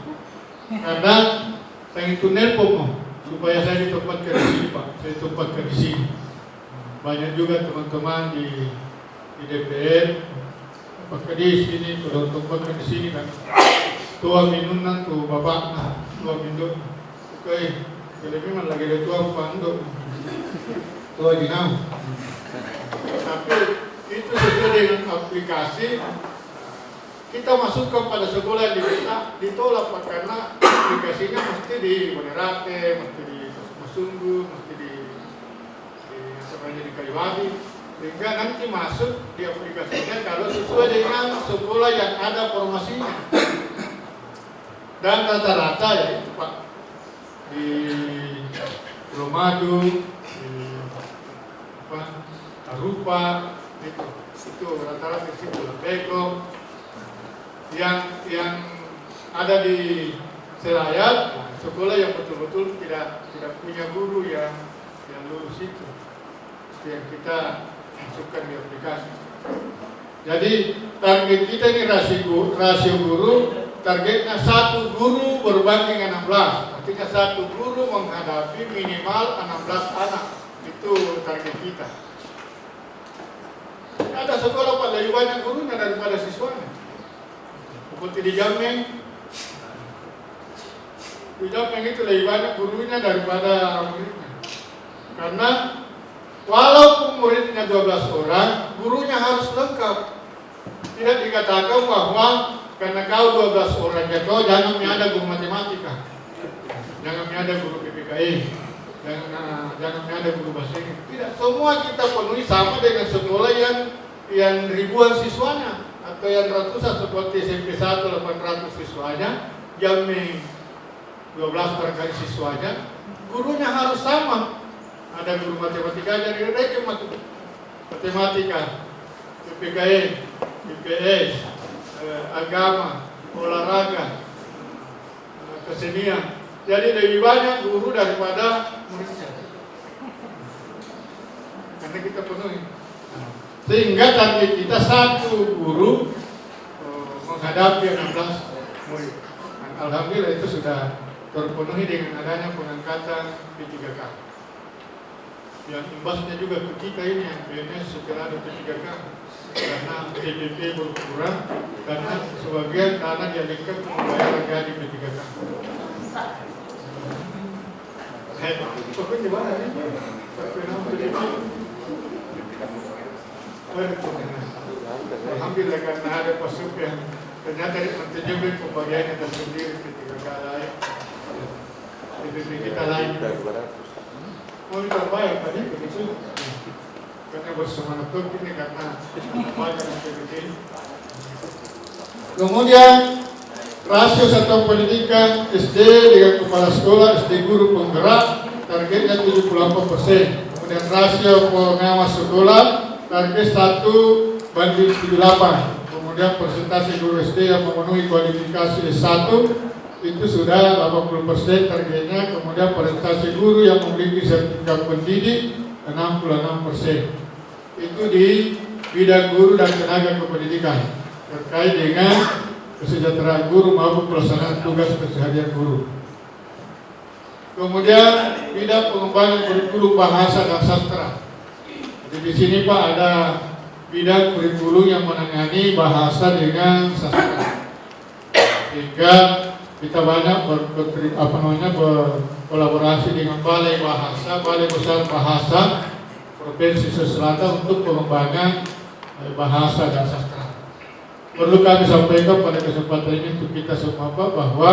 Karena saya itu nelpon supaya saya ditempatkan di sini Pak, saya tempatkan di sini. Banyak juga teman-teman di DPR, apakah di sini, kalau tempatkan di sini kan. Tua minunan tuh bapak, tua minum, oke, jadi memang lagi ada tua panduk, tua jinau. Tapi itu sesuai dengan aplikasi. Kita masukkan pada sekolah yang ditolak Pak, karena aplikasinya mesti di Bonerate, mesti di Masunggu, mesti di Kaliwadi, sehingga nanti masuk di aplikasinya kalau sesuai dengan sekolah yang ada formasinya. Dan rata-rata ya itu Pak, di Pulau Madu, di Arupa, itu rata-rata di situ Beko. Yang ada di Selayar, sekolah yang betul-betul tidak punya guru yang lulus itu yang kita masukkan di aplikasi. Jadi target kita ini rasio guru, targetnya 1 guru berbanding 16, artinya 1 guru menghadapi minimal 16 anak, itu target kita. Ada sekolah Pak lebih banyak gurunya daripada siswanya. Seperti di Jameng itu lebih banyak gurunya daripada muridnya. Karena walaupun muridnya 12 orang, gurunya harus lengkap. Tidak dikatakan bahwa karena kau 12 orang, ya kau jangan ada guru matematika, jangan ada guru PPKI, jangan ada guru bahasa Inggris. Tidak, semua kita penuhi sama dengan sekolah yang ribuan siswanya, atau yang ratusan seperti SMP 1 800 siswanya, Jameng 12 barangkali siswanya, gurunya harus sama. Ada guru matematika dari mereka matematika, PPKI, IPS, agama, olahraga, kesenian. Jadi lebih banyak guru daripada muridnya. Karena kita penuhi. Sehingga target kita 1 guru menghadapi 16 murid. Dan alhamdulillah itu sudah terpenuhi dengan adanya pengangkatan P3K. yang imbasnya juga ke kita ini yang PNS setelah ada P3K karena PDP berkurang karena sebagian dana dialihkan untuk membayar gaji P3K. Pokoknya gimana nih? Alhamdulillah karena ada pasuk yang ternyata menunjukkan pembagiannya tersendiri P3K lain, PDP kita lain. Mau terbaik tadi begitu. Karena bersemangat ini karena banyak PDP. Kemudian rasio satuan pendidikan SD dengan kepala sekolah, SD guru penggerak targetnya 78%. Kemudian rasio pengawas sekolah target 1:78. Kemudian persentase guru SD yang memenuhi kualifikasi S1 itu sudah 80% targetnya. Kemudian persentase guru yang memiliki sertifikat pendidik 66%. Itu di bidang guru dan tenaga kependidikan terkait dengan kesejahteraan guru maupun pelaksanaan tugas keseharian guru. Kemudian bidang pengembangan kurikulum bahasa dan sastra. Jadi di sini Pak ada bidang kurikulum yang menangani bahasa dengan sastra. Sehingga kita banyak berkolaborasi dengan Balai Besar Bahasa Provinsi Sulawesi Selatan untuk pengembangan bahasa dan sastra. Perlu kami sampaikan pada kesempatan ini untuk kita semua Pak bahwa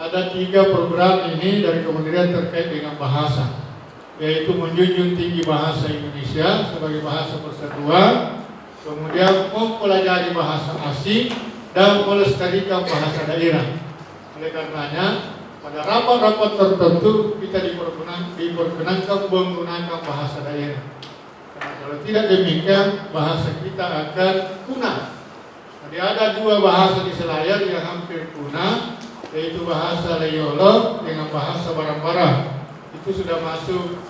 ada 3 program ini dari Kementerian terkait dengan bahasa, yaitu menjunjung tinggi bahasa Indonesia sebagai bahasa persatuan, kemudian mempelajari bahasa asing dan melestarikan bahasa daerah. Oleh karenanya pada rapat-rapat tertentu kita diperkenankan menggunakan bahasa daerah. Karena kalau tidak demikian bahasa kita akan punah. Jadi ada 2 bahasa di Selayar yang hampir punah, yaitu bahasa Leyolo dengan bahasa Barang-Barang. Itu sudah masuk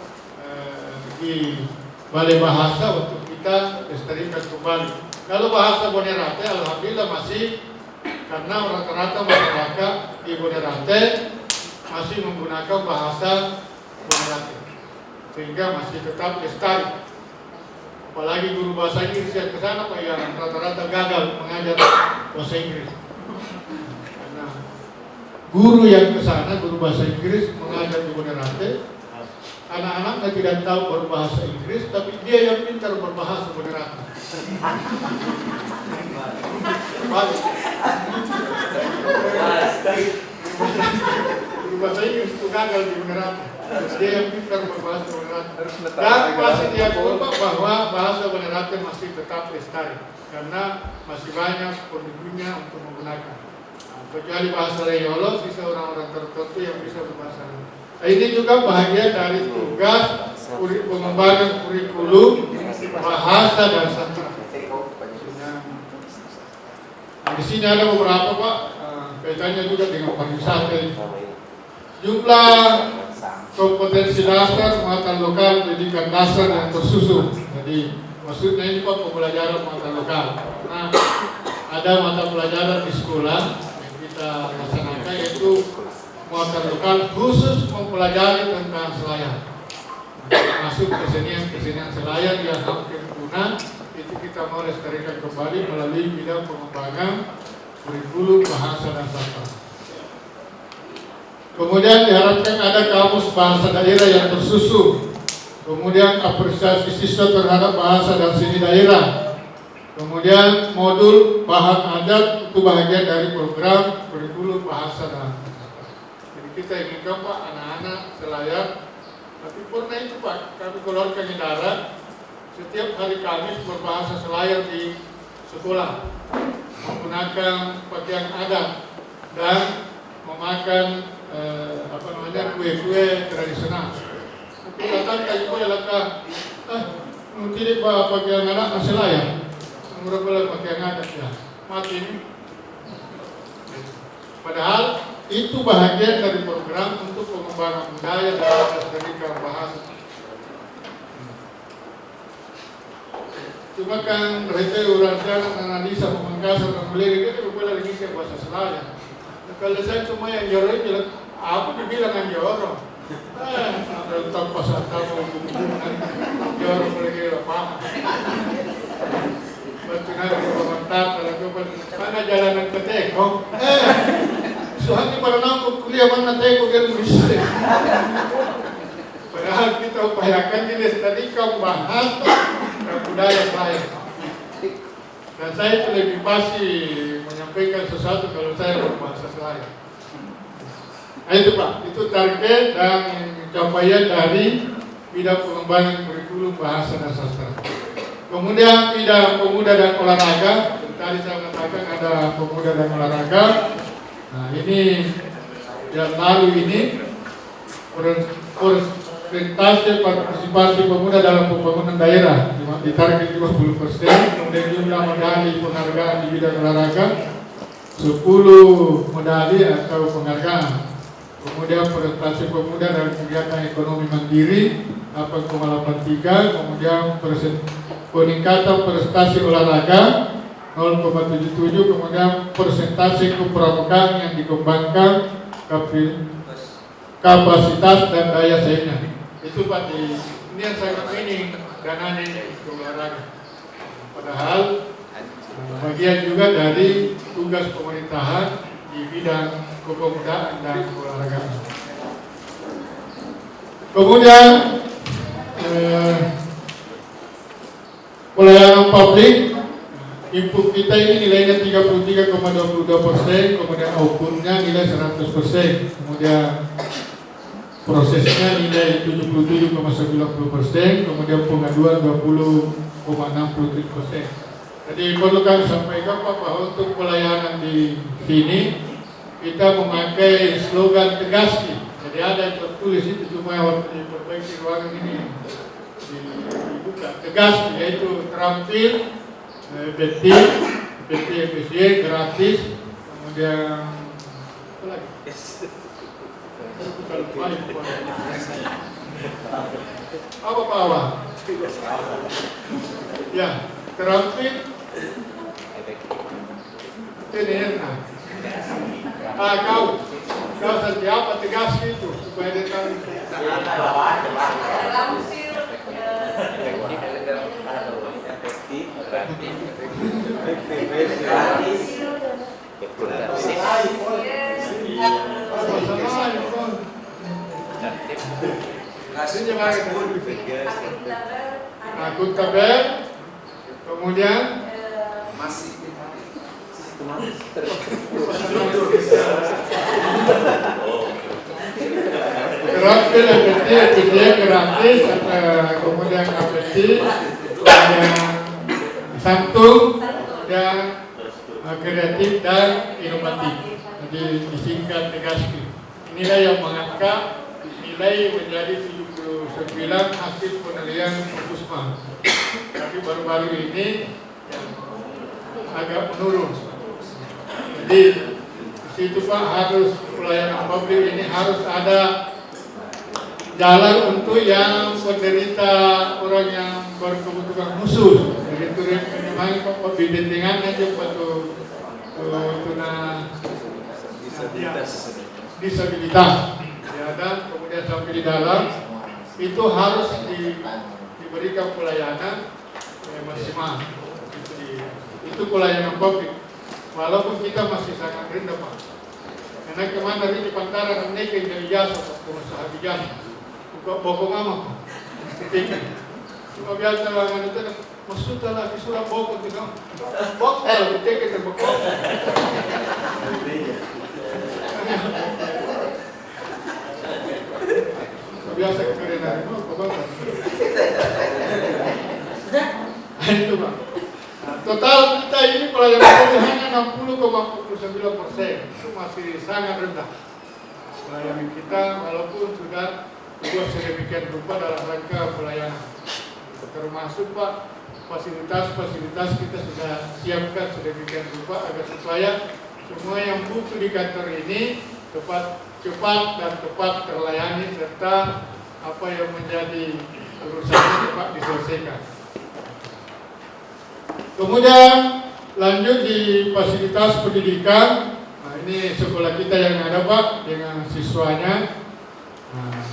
di Balai Bahasa untuk kita lestarikan kembali. Kalau bahasa Bonerate, alhamdulillah masih, karena rata-rata masyarakat di Bonerate masih menggunakan bahasa Bonerate, sehingga masih tetap lestari. Apalagi guru bahasa Inggris yang ke sana Pak yang rata-rata gagal mengajar bahasa Inggris. Karena guru yang ke sana, guru bahasa Inggris mengajar di Bonerate, anak-anaknya tidak tahu berbahasa Inggris, tapi dia yang pintar berbahasa Bonerate. Guru bahasa Inggris itu gagal di Bonerate. Dia yang pintar berbahasa Bonerate. Dan masih dia lupa bahwa bahasa Bonerate masih tetap lestari karena masih banyak penduduknya untuk menggunakan. Kecuali bahasa Leyolo, sisa orang-orang tertentu yang bisa berbahasa Leyolo. Ini juga bahagian dari tugas pengembangan kurikulum bahasa dan sastra. Nah, di sini ada beberapa Pak, kaitannya juga dengan pariwisata. Jumlah kompetensi dasar muatan lokal pendidikan dasar yang tersusun. Jadi maksudnya ini Pak pembelajaran muatan lokal. Nah, ada mata pelajaran di sekolah yang kita laksanakan yaitu muatan lokal khusus mempelajari tentang Selayar. Masuk kesenian Selayar yang hampir punah, itu kita mau lestarikan kembali melalui bidang pengembangan kurikulum bahasa dan sastra. Kemudian diharapkan ada kamus bahasa daerah yang tersusun. Kemudian apresiasi siswa terhadap bahasa dan seni daerah. Kemudian modul bahan adat itu bahagian dari program kurikulum bahasa dan sastra. Jadi kita inginkan Pak anak-anak Selayar, tapi pernah itu Pak kami keluarkan edaran setiap hari Kamis berbahasa Selayar di sekolah, menggunakan pakaian adat dan memakan kue-kue tradisional. Tapi datang kayu kue laka, tidak pakaian adat masih layak. Murah pakaian adat ya, mati ini. Padahal itu bahagian dari program untuk pengembangan budaya dan melestarikan bahasa. Cuma kan mereka uraian analisa pemangkasan dan melirik itu boleh lagi bahasa Selayar. Kalau saya cuma yang jorok bilang, apa dibilang yang jorok? Ada tanpa satu hubungan jauh lagi apa? Betul ada komentar kalau mana jalanan ke Teko? Soalnya pada nampak kuliah mana Teko kan bisa. Padahal kita upayakan jenis tadi kau bahas budaya saya. Dan saya itu lebih pasti menyampaikan sesuatu kalau saya berbahasa Selayu. Nah itu Pak, itu target dan capaian dari bidang pengembangan kurikulum bahasa dan sastra. Kemudian bidang pemuda dan olahraga, tadi saya katakan ada pemuda dan olahraga. Nah ini yang lalu ini persentase partisipasi pemuda dalam pembangunan daerah ditarget 50%, kemudian jumlah medali penghargaan di bidang olahraga 10 medali atau penghargaan. Kemudian prestasi pemuda dalam kegiatan ekonomi mandiri 8,83, kemudian peningkatan prestasi olahraga 0,77, kemudian persentase kepramukaan yang dikembangkan kapasitas dan daya saingnya. Itu Pak ini yang sangat ini dananya untuk olahraga. Padahal bagian juga dari tugas pemerintahan di bidang kepemudaan dan olahraga. Kemudian pelayanan publik, input kita ini nilainya 33,22%, kemudian outputnya nilai 100%, kemudian prosesnya nilai 77,90%, kemudian pengaduan 20,67%. Jadi perlu kami sampaikan Pak bahwa untuk pelayanan di sini kita memakai slogan Tegaski. Jadi ada yang tertulis itu cuma waktu diperbaiki ruangan ini dibuka. Tegaski yaitu terampil, efektif, efisien, gratis, kemudian apa lagi? Apa Pak Awang? Ya, terampil, enak. Kau setiap tegas itu supaya dia tahu. Akuntabel, kemudian masih terampil, efektif, gratis, kemudian efektif, kemudian santun, dan kreatif dan inovatif. Jadi disingkat Tegaski. Inilah yang mengangkat nilai menjadi 79 hasil penilaian Pusma. Tapi baru-baru ini agak menurun. Jadi di situ Pak harus pelayanan publik ini harus ada jalan untuk yang penderita orang yang berkebutuhan khusus. Jadi itu memang Pak bimbingan aja untuk disabilitas. Ya, dan kemudian sampai di dalam itu harus diberikan pelayanan maksimal. Itu pelayanan publik. Walaupun kita masih sangat rendah Pak. Karena kemana di pantaran mereka yang jasa pengusaha jasa. Buka bokong ama. Cuma biasa orang itu maksudnya lagi surat bokong itu. Bokong kalau kita terbokong. Biasa kekerenan itu apa? Itu Pak. Total kita ini pelayanan publik hanya 60,49%, itu masih sangat rendah. Pelayanan kita walaupun sudah dibuat sedemikian rupa dalam rangka pelayanan, termasuk Pak fasilitas kita sudah siapkan sedemikian rupa agar supaya semua yang butuh di kantor ini cepat dan tepat terlayani serta apa yang menjadi urusannya cepat diselesaikan. Kemudian lanjut di fasilitas pendidikan. Nah, ini sekolah kita yang ada Pak dengan siswanya. Nah,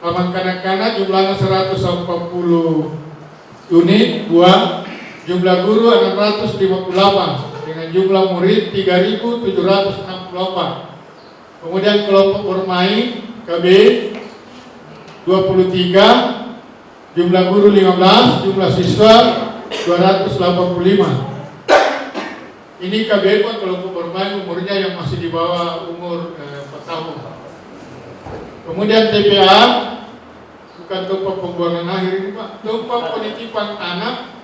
taman kanak-kanak jumlahnya 140 unit, 2. Jumlah guru 658 dengan jumlah murid 3.764. Kemudian kelompok bermain KB 23, jumlah guru 15, jumlah siswa 285. Ini KB Pak kelompok bermain umurnya yang masih di bawah umur 4 tahun. Kemudian TPA, bukan tempat pembuangan akhir ini Pak, tempat penitipan anak.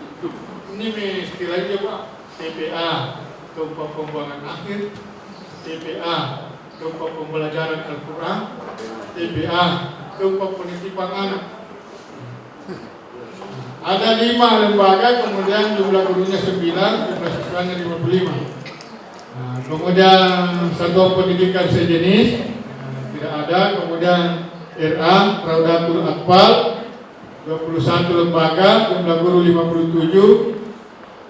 Ini istilahnya Pak, TPA, tempat pembuangan akhir, TPA, tempat pembelajaran Al-Quran, TPA, tempat penitipan anak. Ada 5 lembaga, kemudian jumlah gurunya 9, jumlah siswanya 55. Nah, kemudian satuan pendidikan sejenis, tidak ada. Kemudian RA, Raudatul Atfal, 21 lembaga, jumlah guru 57,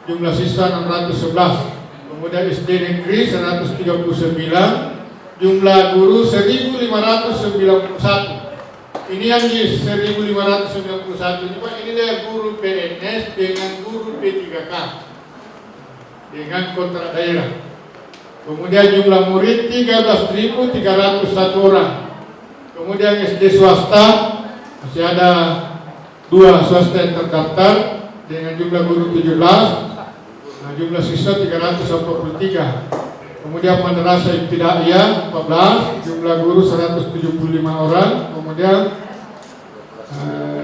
jumlah siswa 611. Kemudian SD negeri 139, jumlah guru 1591. Ini yang di 1591 ini Pak, ini dia guru PNS dengan guru P3K dengan kontrak daerah. Kemudian jumlah murid 13.301 orang. Kemudian SD swasta masih ada 2 swasta yang terdaftar dengan jumlah guru 17. Nah, jumlah siswa 343. Kemudian madrasah ibtidaiyah 14, jumlah guru 175 orang. Kemudian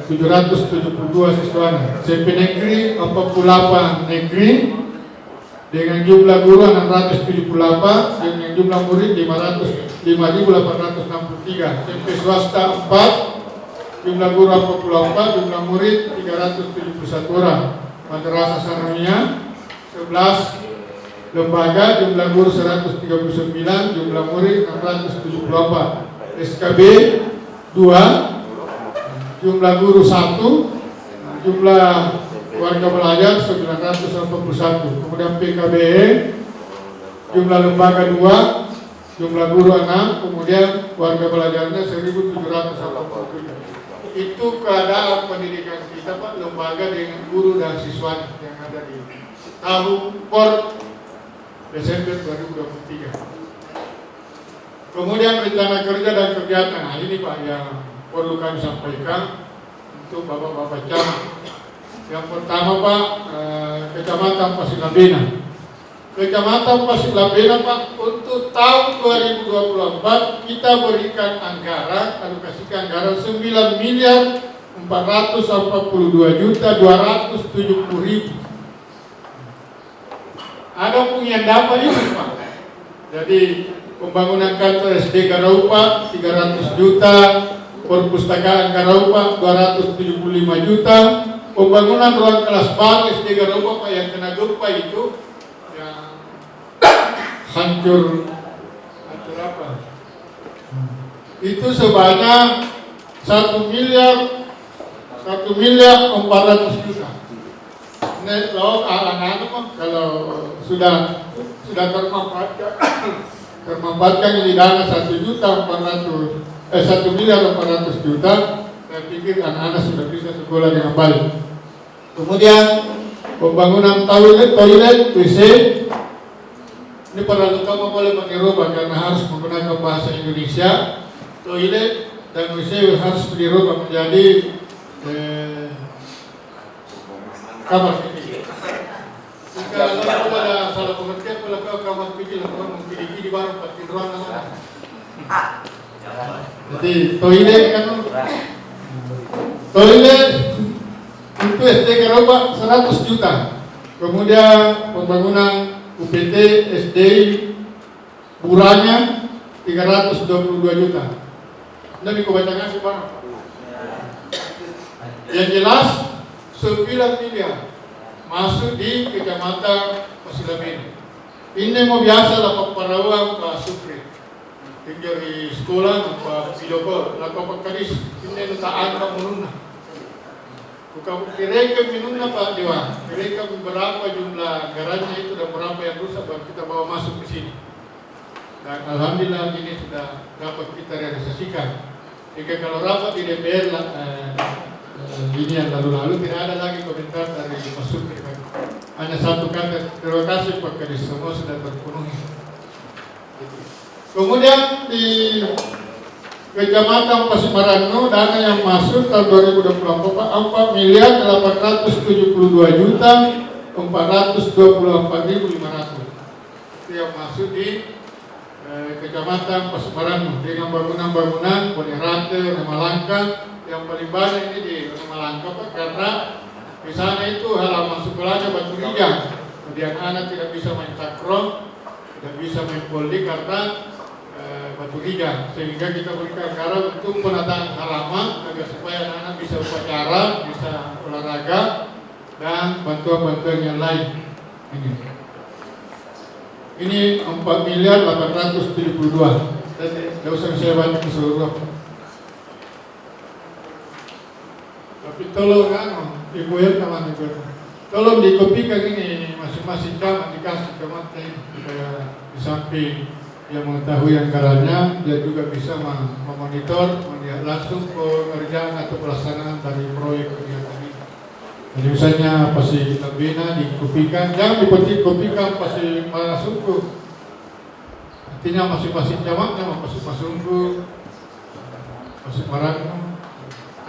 772 siswanya. SMP negeri 48 negeri dengan jumlah guru 678, dengan jumlah murid 5.863. SMP swasta 4, jumlah guru 44, jumlah murid 371 orang. Madrasah sanawiyah 11 lembaga, jumlah guru 139, jumlah murid 674. SKB 2, jumlah guru 1, jumlah warga belajar 981. Kemudian PKBE, jumlah lembaga 2, jumlah guru 6, kemudian warga belajarnya 1.787. Itu keadaan pendidikan kita Pak, lembaga dengan guru dan siswa yang ada di tahun Desember 2023. Kemudian rencana kerja dan kegiatan. Nah, ini Pak yang perlu kami sampaikan untuk Bapak-Bapak camat. Yang pertama Pak, Kecamatan Pasir Labena. Kecamatan Pasir Labena Pak, untuk tahun 2024 kita berikan anggaran, alokasikan anggaran 9.442.270.000. Ada pun yang dapat itu Pak. Jadi pembangunan kantor SD Garaupa 300 juta, perpustakaan Garaupa 275 juta, pembangunan ruang kelas bank SD Garaupa Pak yang kena gempa itu yang hancur apa? Itu sebanyak 1.400.000.000 juta. Kalau anak-anak kalau sudah termanfaatkan ini dana 1.400.000.000, saya pikir anak-anak sudah bisa sekolah dengan baik. Kemudian pembangunan toilet WC ini para utama boleh dirubah karena harus menggunakan bahasa Indonesia. Toilet dan WC harus dirubah menjadi kamar kecil. Kalau ada salah pengertian, kalau kau kamar kecil, kalau mungkin di baru pakai ruangan mana? Jadi toilet kan, toilet itu SD Garaupa 100 juta. Kemudian pembangunan UPT SD Buranya 322 juta. Nanti kau baca ngasih barang. Yang jelas 9 miliar masuk di Kecamatan Pasir Labena. Ini mau biasa lah Pak Parawang, Pak Supri. Tinggal di sekolah, Pak Pilokor, lah Pak Kadis. Ini letaan Pak Menuna. Bukan kira-kira Menuna Pak Dewan. Kira-kira berapa jumlah anggarannya itu dan berapa yang rusak baru kita bawa masuk ke sini. Dan alhamdulillah ini sudah dapat kita realisasikan. Jika kalau rapat di DPR ini yang lalu-lalu tidak ada lagi komentar dari Mas Supri. Hanya satu kata, terima kasih Pak Kadis, semua sudah terpenuhi. Kemudian di Kecamatan Pasimarannu, dana yang masuk tahun 2024 4.872.424.500 itu yang masuk di Kecamatan Pasimarannu dengan bangunan-bangunan Bonerate, Malangka. Yang paling banyak ini di Malangka Pak, karena di sana itu halaman sekolahnya Batu Rijang. Kemudian anak tidak bisa main takraw, tidak bisa main poli karena Batu Rijang, sehingga kita berikan anggaran untuk penataan halaman agar supaya anak-anak bisa upacara, bisa olahraga dan bantuan-bantuan yang lain. Ini 4.872. Tidak usah saya banyak keseluruhan. Tapi tolong Ibu ya teman ibu, tolong dikopikan ini masing-masing camat dikasih camat ini supaya di samping yang mengetahui anggarannya, dia juga bisa memonitor, melihat langsung pengerjaan atau pelaksanaan dari proyek kegiatan ini. Jadi misalnya pasti kita bina dikopikan, jangan dikopikan pasti masukku. Artinya masing-masing camatnya masing-masingku, Pasimarannu.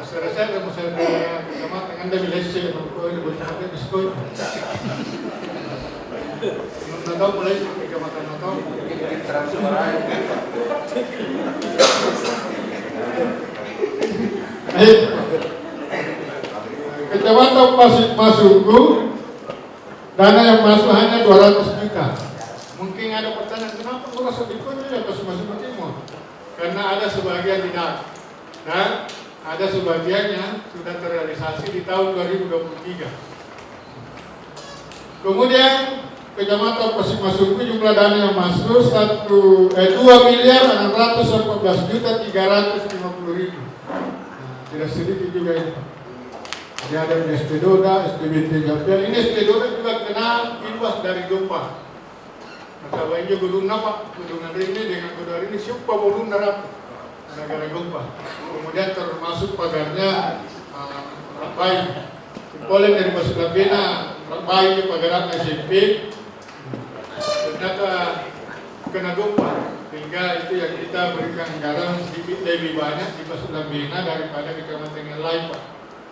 Saya ada masalah sama dengan Anda Malaysia, boleh pakai diskon. Natal mulai Kecamatan Natal. Kecamatan Pasukku, dana yang masuk hanya 200 juta. Mungkin ada pertanyaan, kenapa murah sedikit ya Pasuk Timur? Karena ada sebagian tidak. Dan ada sebagiannya sudah terrealisasi di tahun 2023. Kemudian Kecamatan Pasimarannu jumlah dana yang masuk 2.614.350.000. Tidak sedikit juga ini. Jadi ada SD Doda, SDBT Japian. Ini SD Doda juga kena imbas dari gempa. Masalah ini gunung apa? Gunung ini dengan gunung ini siapa gunung darah negara gempa. Kemudian termasuk pagarnya Rabai. Oleh dari Pasulabina, Rabai di pagaran SMP ternyata kena gempa. Sehingga itu yang kita berikan anggaran sedikit lebih banyak di Pasulabina daripada kecamatan yang lain Pak.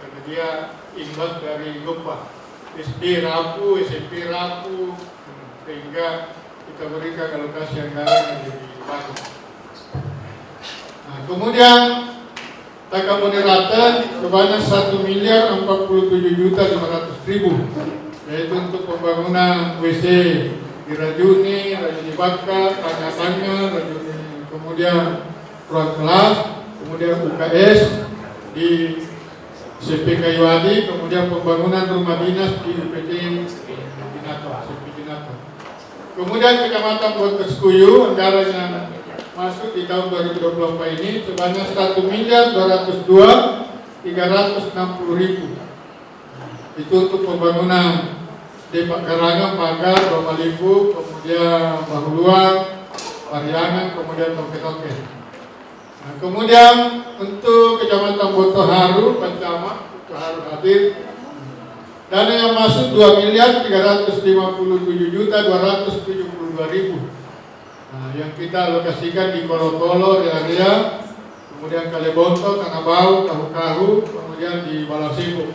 Karena dia imbas dari gempa. SD rapuh, SMP rapuh, sehingga kita berikan alokasi anggaran yang lebih banyak. Nah, kemudian Taka Bonerate sebanyak 1.047.500.000, yaitu untuk pembangunan WC di Rajuni Bakar, tangga-tangga, Rajuni, kemudian ruang kelas, kemudian UKS di CP Kayuadi, kemudian pembangunan rumah dinas di UPT Binato, CP Binato. Kemudian Kecamatan Bonteskuyu anggarannya masuk di tahun 2024 ini sebanyak 1.202.360.000. Itu untuk pembangunan Depak Karangan, Pagar, Rumah Limbu, kemudian Bahuluan, Pariangan, kemudian Toke-Toke. Nah, kemudian untuk Kecamatan Botoharu, Pancamak, Botoharu hadir. Dana yang masuk 2.357.272.000. Nah, yang kita alokasikan di Kolo-Kolo, di area, kemudian Kalebonto, Tanah Bau, Kahu-Kahu, kemudian di Balasibu.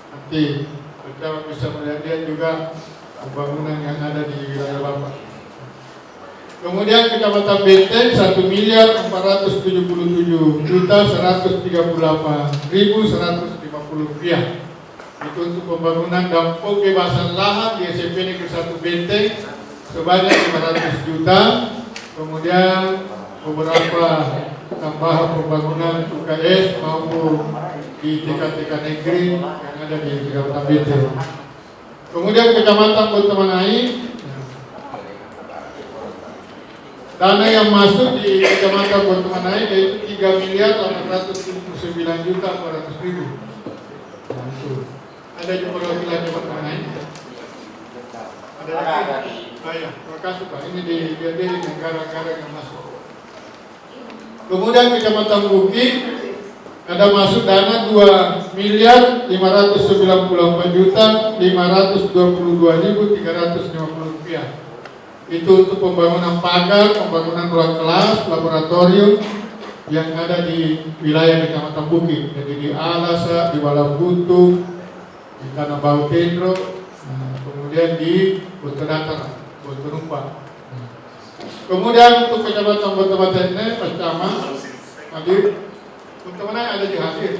Nanti kita bisa melihat juga pembangunan yang ada di wilayah Bapak. Kemudian Kecamatan Benteng 1.477.138.150 rupiah. Itu untuk pembangunan dan pembebasan lahan di SMP Negeri 1 Benteng sebanyak 500 juta. Kemudian beberapa tambahan pembangunan UKS maupun di TK-TK negeri yang ada di Kecamatan Benteng. Kemudian Kecamatan Bontomanai, dana yang masuk di Kecamatan Bontomanai yaitu 3.879.400.000. Ada juga perwakilan Bontomanai. Ada lagi? Oh ya, terima kasih Pak. Ini di negara-negara yang masuk. Kemudian Kecamatan Bukit ada masuk dana 2.594.522.350 rupiah. Itu untuk pembangunan pagar, pembangunan ruang kelas, laboratorium yang ada di wilayah Kecamatan Bukit. Jadi di Alasa, di Walambutu, di Tanah Bau Tendro, kemudian di Kota Datar, Kota Numpang. Kemudian untuk Kecamatan Kota Batene, Pacama, hadir. Teman-teman ada di hadir.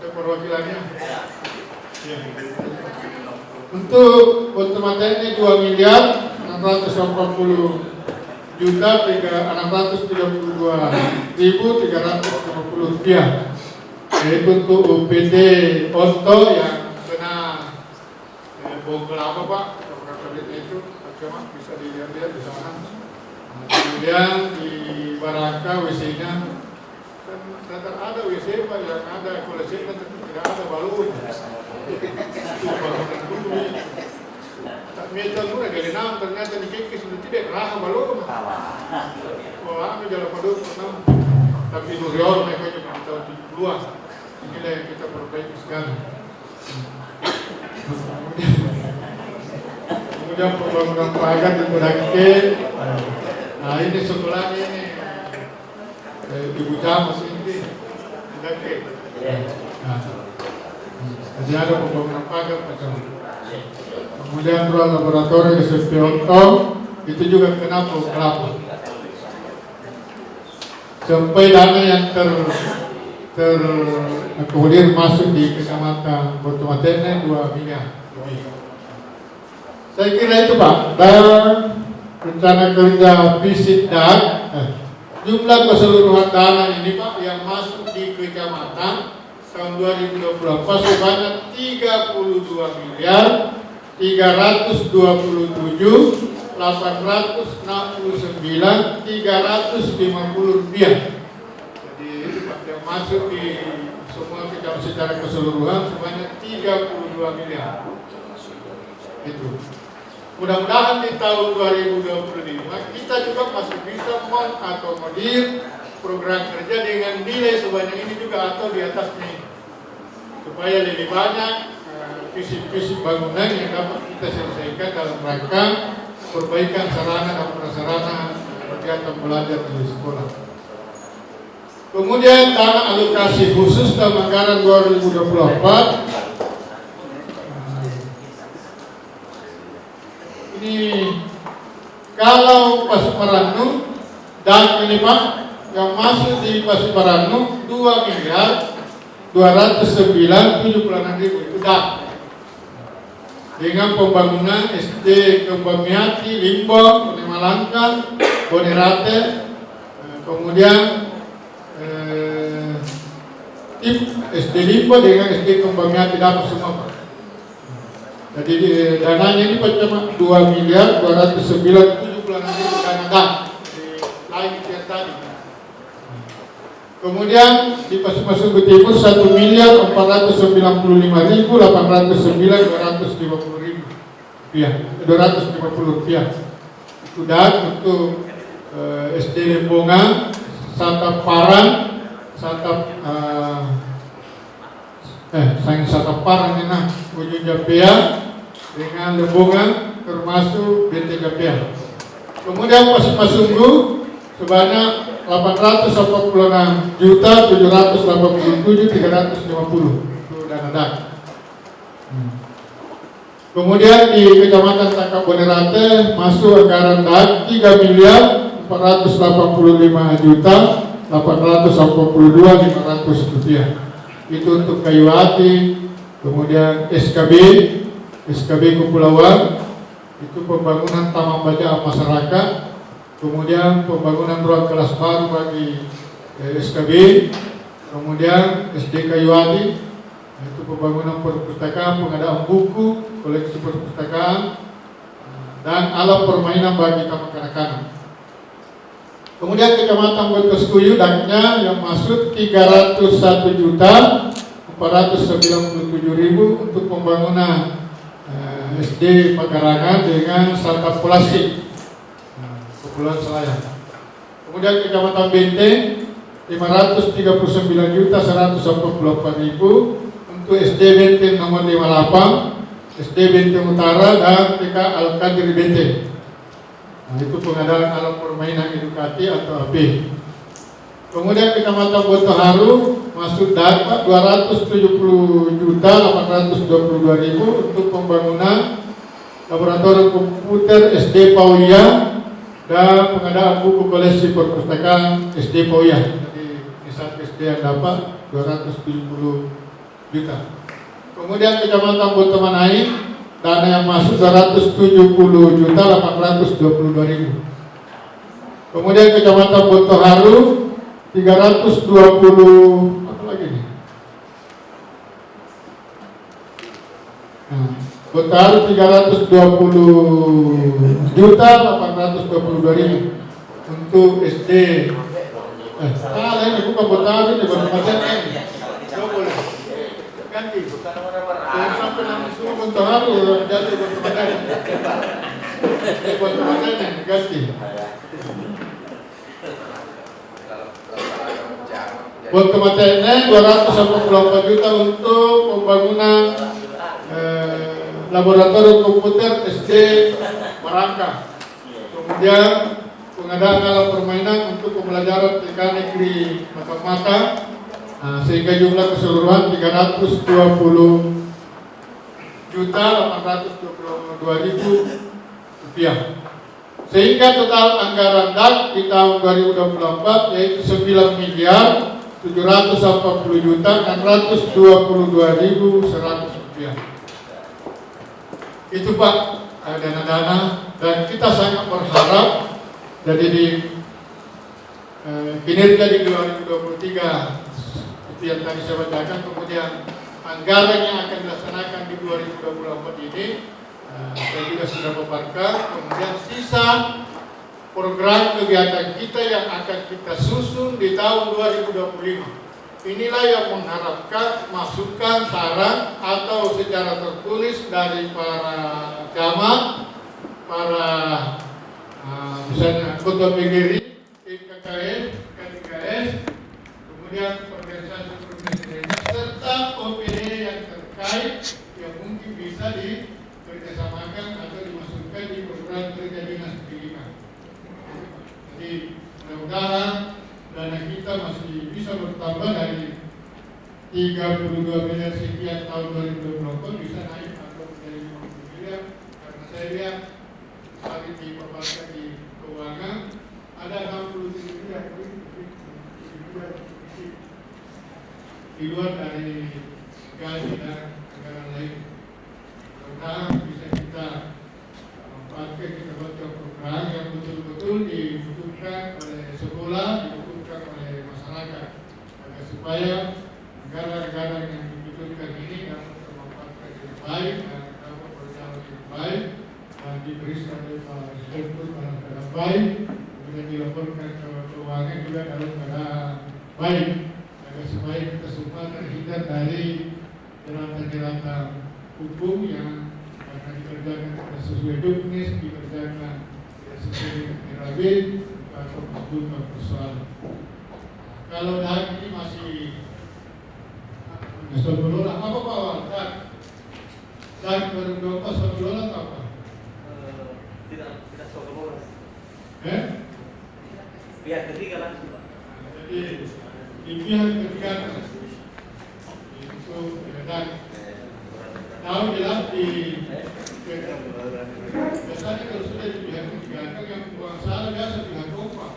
Ada perwakilannya. Ya. Untuk Kota Batene 2.632.632.350 rupiah. Yaitu untuk UPD Onto yang kena bom kelapa Pak, itu bisa dilihat-lihat di sana. Kemudian di Baraka WC-nya kan datang ada WC Pak, yang ada kolese kan tidak ada balon. Itu bangunan dulu. Tak meter murah dari enam ternyata di kekis itu tidak raha balon. Wah, kami jalan pada enam. Tapi Nuriol mereka cuma tahun 70-an. Inilah yang kita perbaiki sekarang. Kemudian pembangunan pagar di Budake. Nah ini sebelahnya ini Ibu Jamas ini Budake. Nah, jadi ada pembangunan pagar macam. Kemudian ruang laboratorium di Sepionto itu juga kena kelapa. Sampai dana yang terakomodir masuk di Kecamatan Kota Batene 2 miliar. Saya kira itu Pak. Dan rencana kerja fisik dan jumlah keseluruhan dana ini Pak yang masuk di kecamatan tahun 2024 sebanyak 32 miliar 327.869.350 rupiah. Jadi itu Pak yang masuk di semua kecamatan secara keseluruhan sebanyak 32 miliar. Itu. Mudah-mudahan di tahun 2025 kita juga masih bisa mengakomodir program kerja dengan nilai sebanyak ini juga atau di atasnya, supaya lebih banyak visi-visi bangunan yang dapat kita selesaikan dalam rangka perbaikan sarana dan prasarana kegiatan belajar di sekolah. Kemudian dana alokasi khusus dalam anggaran 2024 ini kalau Pasiparannu dan ini Pak yang masuk di Pasiparannu 2 miliar 209.76.000 itu dah. Dengan pembangunan SD Kembangmiati, Limbo, Malangkan, Bonerate, kemudian SD Limbo dengan SD Kembangmiati dapat semua Pak. Jadi dananya ini cuma 2 miliar 209.76.000 dana dah di lain yang tadi. Kemudian di Pasir Timur 1 miliar 495.809.250 rupiah. Itu dan untuk SD Lembongan, Satap Parang, Satap Parang ini nah Ujung Japia dengan Lembongan termasuk BT Japia. Kemudian Pasunggu sebanyak 886.787.350 itu dana dak. Kemudian di Kecamatan Tangkap Bonerate masuk anggaran dak 3 miliar 485.882.500 rupiah. Itu untuk Kayu Hati, kemudian SKB Kepulauan, itu pembangunan taman bacaan masyarakat, kemudian pembangunan ruang kelas baru bagi SKB, kemudian SD Kayu Hati, itu pembangunan perpustakaan, pengadaan buku, koleksi perpustakaan, dan alat permainan bagi taman kanak-kanak. Kemudian Kecamatan Botoskuyu daknya yang masuk 301.497.000 untuk pembangunan SD Pagarangan dengan sarta plastik Kepulauan Selayar. Kemudian Kecamatan Benteng 539.144.000 untuk SD Benteng nomor 58, SD Benteng Utara dan TK Al-Qadir Benteng. Nah, itu pengadaan alat permainan edukasi atau AP. Kemudian Kecamatan Botoharu masuk data 270.822.000 untuk pembangunan laboratorium komputer SD Pauya dan pengadaan buku koleksi perpustakaan SD Pauya. Jadi di satu SD yang dapat 270 juta. Kemudian Kecamatan Botomanai dana yang masuk 270.822.000. Kemudian Kecamatan Botoharu 320 apa lagi nih? Nah, Botoharu 320.822.000 untuk SD. Salah ini bukan Botoharu ini Botoharu ini. Boleh ganti. Jangan sampai nama semua Botoharu jadi Botoharu. Botoharu ganti. Botoharu 284 juta untuk pembangunan laboratorium komputer SD Marangka. Kemudian pengadaan alat permainan untuk pembelajaran TK Negeri Mata-Mata, sehingga jumlah keseluruhan 320.822.000 rupiah. Sehingga total anggaran DAK di tahun 2024 yaitu 9.740.622.100 rupiah. Itu Pak, dana-dana, dan kita sangat berharap jadi di kinerja di 2023 itu yang tadi saya bacakan. Kemudian anggaran yang akan dilaksanakan di 2024 ini saya juga sudah paparkan. Kemudian sisa program kegiatan kita yang akan kita susun di tahun 2025. Inilah yang mengharapkan masukan, saran atau secara tertulis dari para camat, para misalnya Ketua PGRI, KKS, K3S, kemudian organisasi serta OPD yang terkait yang mungkin bisa dikerjasamakan atau dimasukkan di program kerja dinas pendidikan. Jadi mudah-mudahan dana kita masih bisa bertambah dari 32 miliar sekian tahun 2024 bisa naik atau menjadi 50 miliar, karena saya lihat tadi dipaparkan di keuangan ada 67 miliar di luar dari gaji dan anggaran lain. Mudah-mudahan bisa kita pakai, kita buat program yang betul-betul dibutuhkan oleh sekolah, dibutuhkan oleh masyarakat, agar supaya negara-negara yang dibutuhkan ini dapat termanfaatkan dengan baik dan dapat berjalan dengan baik dan diberi oleh Pak Direktur dalam keadaan baik, kemudian dilaporkan ke keuangan juga dalam keadaan baik, agar supaya kita semua terhindar dari jeratan-jeratan hukum yang karena dikerjakan tidak sesuai juknis, dikerjakan tidak sesuai dengan RAB atau menimbulkan persoalan. Kalau hari ini masih Sobelola, apa Pak? Dan 2024 Sobelola atau apa? Tidak Sobelola. Pihak ketiga langsung Pak. Jadi di pihak ketiga itu dan tahu jelas di biasanya kalau sudah di pihak ketiga kan yang buang salah biasa pihak kompak.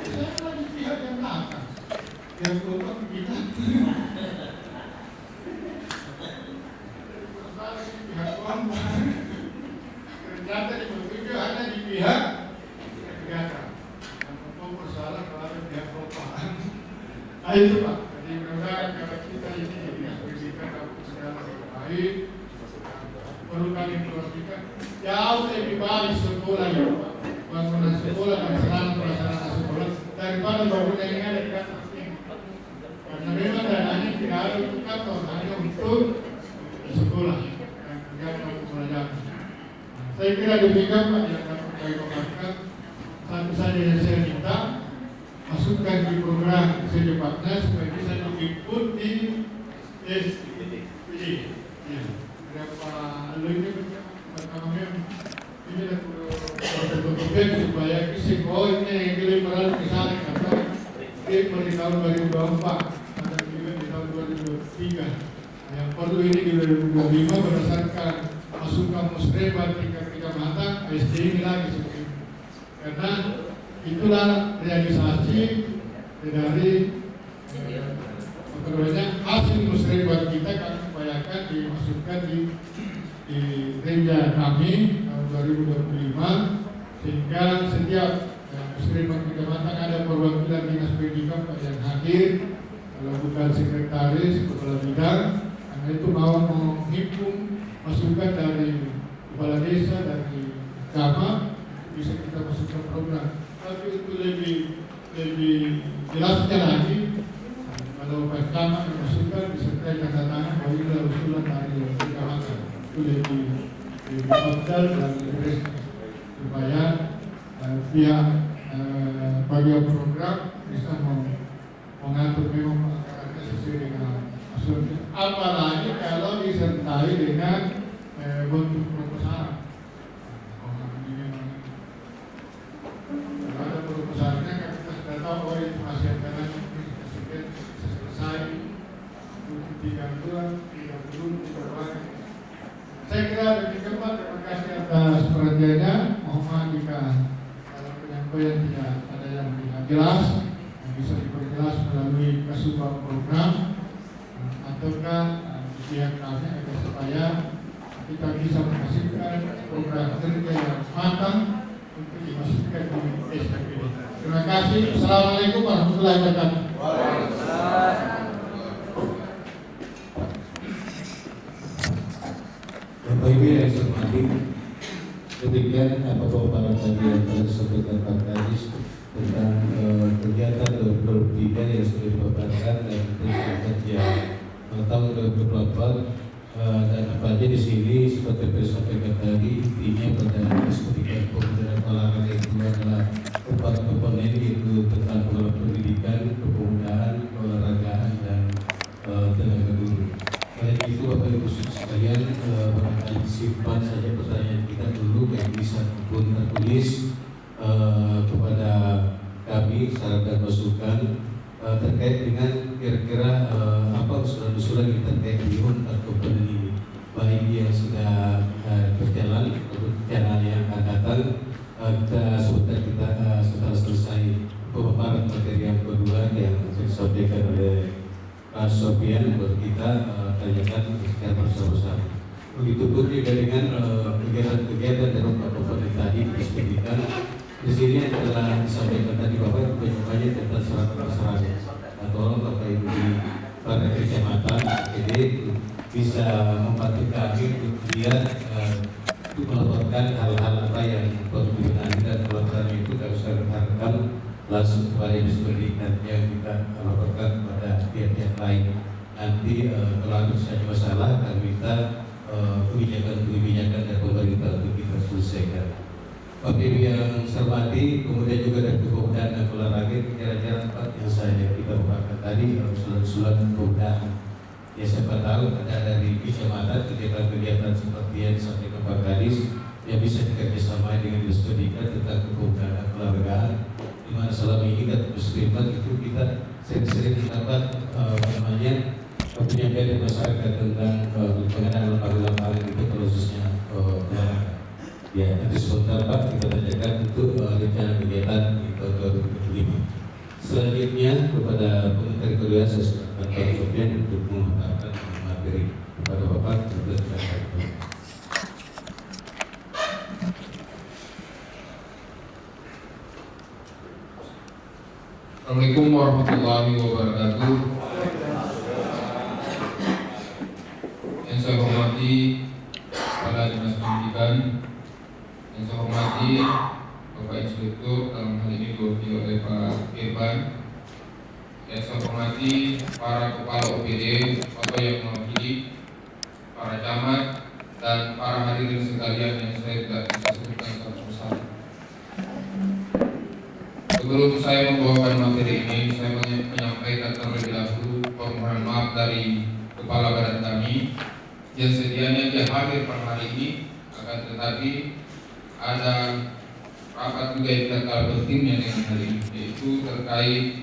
Saya di pihak yang belakang, yang kompak kita. Masalah di pihak kompak. Ternyata di bekerja hanya di pihak ketiga. Yang bersalah kalau ada pihak kompak. Nah itu Pak. Jadi mudah-mudahan kalau kita ini pihak pendidikan dapat segala baik. Perlu kami informasikan jauh lebih baik sekolah ya Pak, bangunan sekolah dan sarana-prasarana sekolah daripada bangunan yang ada di atas ini. Karena memang dananya tidak ada untuk kantor, hanya untuk sekolah dan kegiatan pembelajaran. Saya kira demikian Pak yang dapat supaya memakan satu saja yang saya minta, masukkan di program secepatnya supaya bisa diinput di SPD. Ya, berapa ini pertama ini lah dokumen supaya kisi ini yang diliberal misalnya kata di tahun 2024 ada juga di tahun 2023 yang perlu ini di 2025 berdasarkan masukan musrembang tingkat kecamatan SD ini lagi seperti itu. Karena itulah realisasi dari hasil musrembang kita kami upayakan dimasukkan di rencana kami tahun 2025 sehingga setiap musrembang kecamatan ada perwakilan dinas pendidikan yang hadir, kalau bukan sekretaris, kepala bidang, karena itu mau menghimpun masukan dari kepala desa, dari camat, bisa kita masukkan program. Tapi untuk lebih jelasnya lagi, kalau Pak Camat memasukkan disertai tanda tangan bahwa ini adalah usulan dari kecamatan, itu lebih optimal dan lebih resmi supaya pihak bagian program bisa mengatur memang anggarannya sesuai dengan maksudnya. Apalagi kalau disertai dengan bentuk proposal. Kalau ada proposalnya kan kita sudah tahu bahwa itu masih anggaran presiden selesai 32, 30. Saya kira demikian Pak, terima kasih atas perhatiannya. Mohon jika dalam penyampaian tidak ada yang tidak jelas, yang bisa diperjelas melalui keseluruhan program ataukah pihak kami agar supaya kita bisa menghasilkan program kerja yang matang untuk dimasukkan di SPPD. Terima kasih. Assalamualaikum warahmatullahi wabarakatuh. Bapak Ibu yang saya hormati, demikian paparan tadi yang telah disampaikan Pak Kadis tentang kegiatan 2023 yang sudah dipaparkan dan kerja tahun 2024 dan apa aja di sini seperti yang disampaikan tadi, intinya pada pendidikan pemuda dan olahraga itu adalah 4 komponen, yaitu tentang pendidikan, kepemudaan, keolahragaan dan tenaga guru. Oleh itu Bapak Ibu sekalian, barangkali simpan saja pertanyaan kita dulu yang bisa pun tertulis kepada kami saran dan masukan terkait dengan kira-kira apa usulan-usulan yang terkait dengan komponen ini, baik yang sudah berjalan atau channel yang akan datang. Kita setelah selesai pemaparan materi yang kedua yang disampaikan oleh Pak Sofian, baru kita tanyakan secara bersama-sama. Begitupun juga dengan kegiatan-kegiatan dalam komponen tadi disebutkan di sini telah disampaikan tadi Bapak banyak tentang syarat-syarat. Tolong Bapak Ibu di pada kecamatan jadi bisa membantu kami untuk lihat untuk melaporkan hal-hal apa yang perlu dibenahi, dan pelaporan itu tidak usah diharapkan langsung kepada dinas pendidikan yang kita laporkan kepada pihak-pihak lain. Nanti kalau ada saja masalah akan minta kebijakan dari pemerintah untuk kita selesaikan. Bapak Ibu yang saya hormati, kemudian juga dari kepemudaan dan olahraga, kira-kira tempat yang saya kita paparkan tadi usulan kepemudaan. Ya siapa tahu ada dari kecamatan kegiatan-kegiatan seperti yang disampaikan Pak Kadis yang bisa dikerjasama dengan dinas pendidikan tentang kepemudaan dan olahragaan, di mana selama ini kan muslimat itu kita sering-sering dapat penyampaian dari masyarakat tentang pengadaan lembaga-lembaga itu khususnya olahraga. Ya, nanti sebentar Pak kita tanyakan untuk rencana kegiatan di tahun 2025. Selanjutnya kepada Menteri Keuangan saya serahkan Pak Sofian untuk mengungkapkan materi kepada Bapak untuk disampaikan. Assalamualaikum warahmatullahi wabarakatuh. Yang saya hormati Kepala Dinas Pendidikan, yang saya hormati Bapak Inspektur, dalam hal ini diwakili oleh Pak Irban, yang saya hormati para kepala OPD, Bapak yang mewakili, para camat, dan para hadirin sekalian yang saya tidak bisa sebutkan satu persatu. Sebelum saya membawakan materi ini, saya menyampaikan terlebih dahulu permohonan maaf dari Kepala Badan kami yang sedianya dia hadir pada hari ini, akan tetapi ada rapat juga yang tidak kalah pentingnya dengan hari ini, yaitu terkait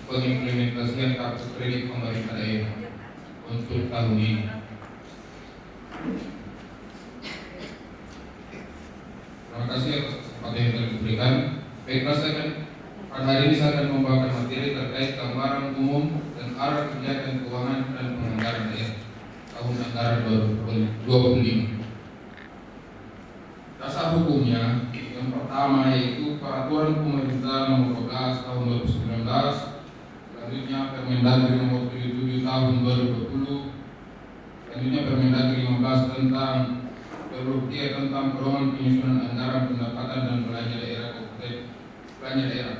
pengimplementasian kartu kredit pemerintah daerah untuk tahun ini. Terima kasih atas kesempatan yang telah diberikan. Baiklah, pada hari ini saya akan membawakan materi terkait gambaran umum dan arah kegiatan keuangan dan penganggaran daerah tahun anggaran 2025. Dasar hukumnya yang pertama yaitu Peraturan Pemerintah Nomor 12 Tahun 2019, selanjutnya Permendagri Nomor 77 Tahun 2020, selanjutnya Permendagri 15 tentang tentang pedoman penyusunan anggaran pendapatan dan belanja daerah kabupaten belanja daerah.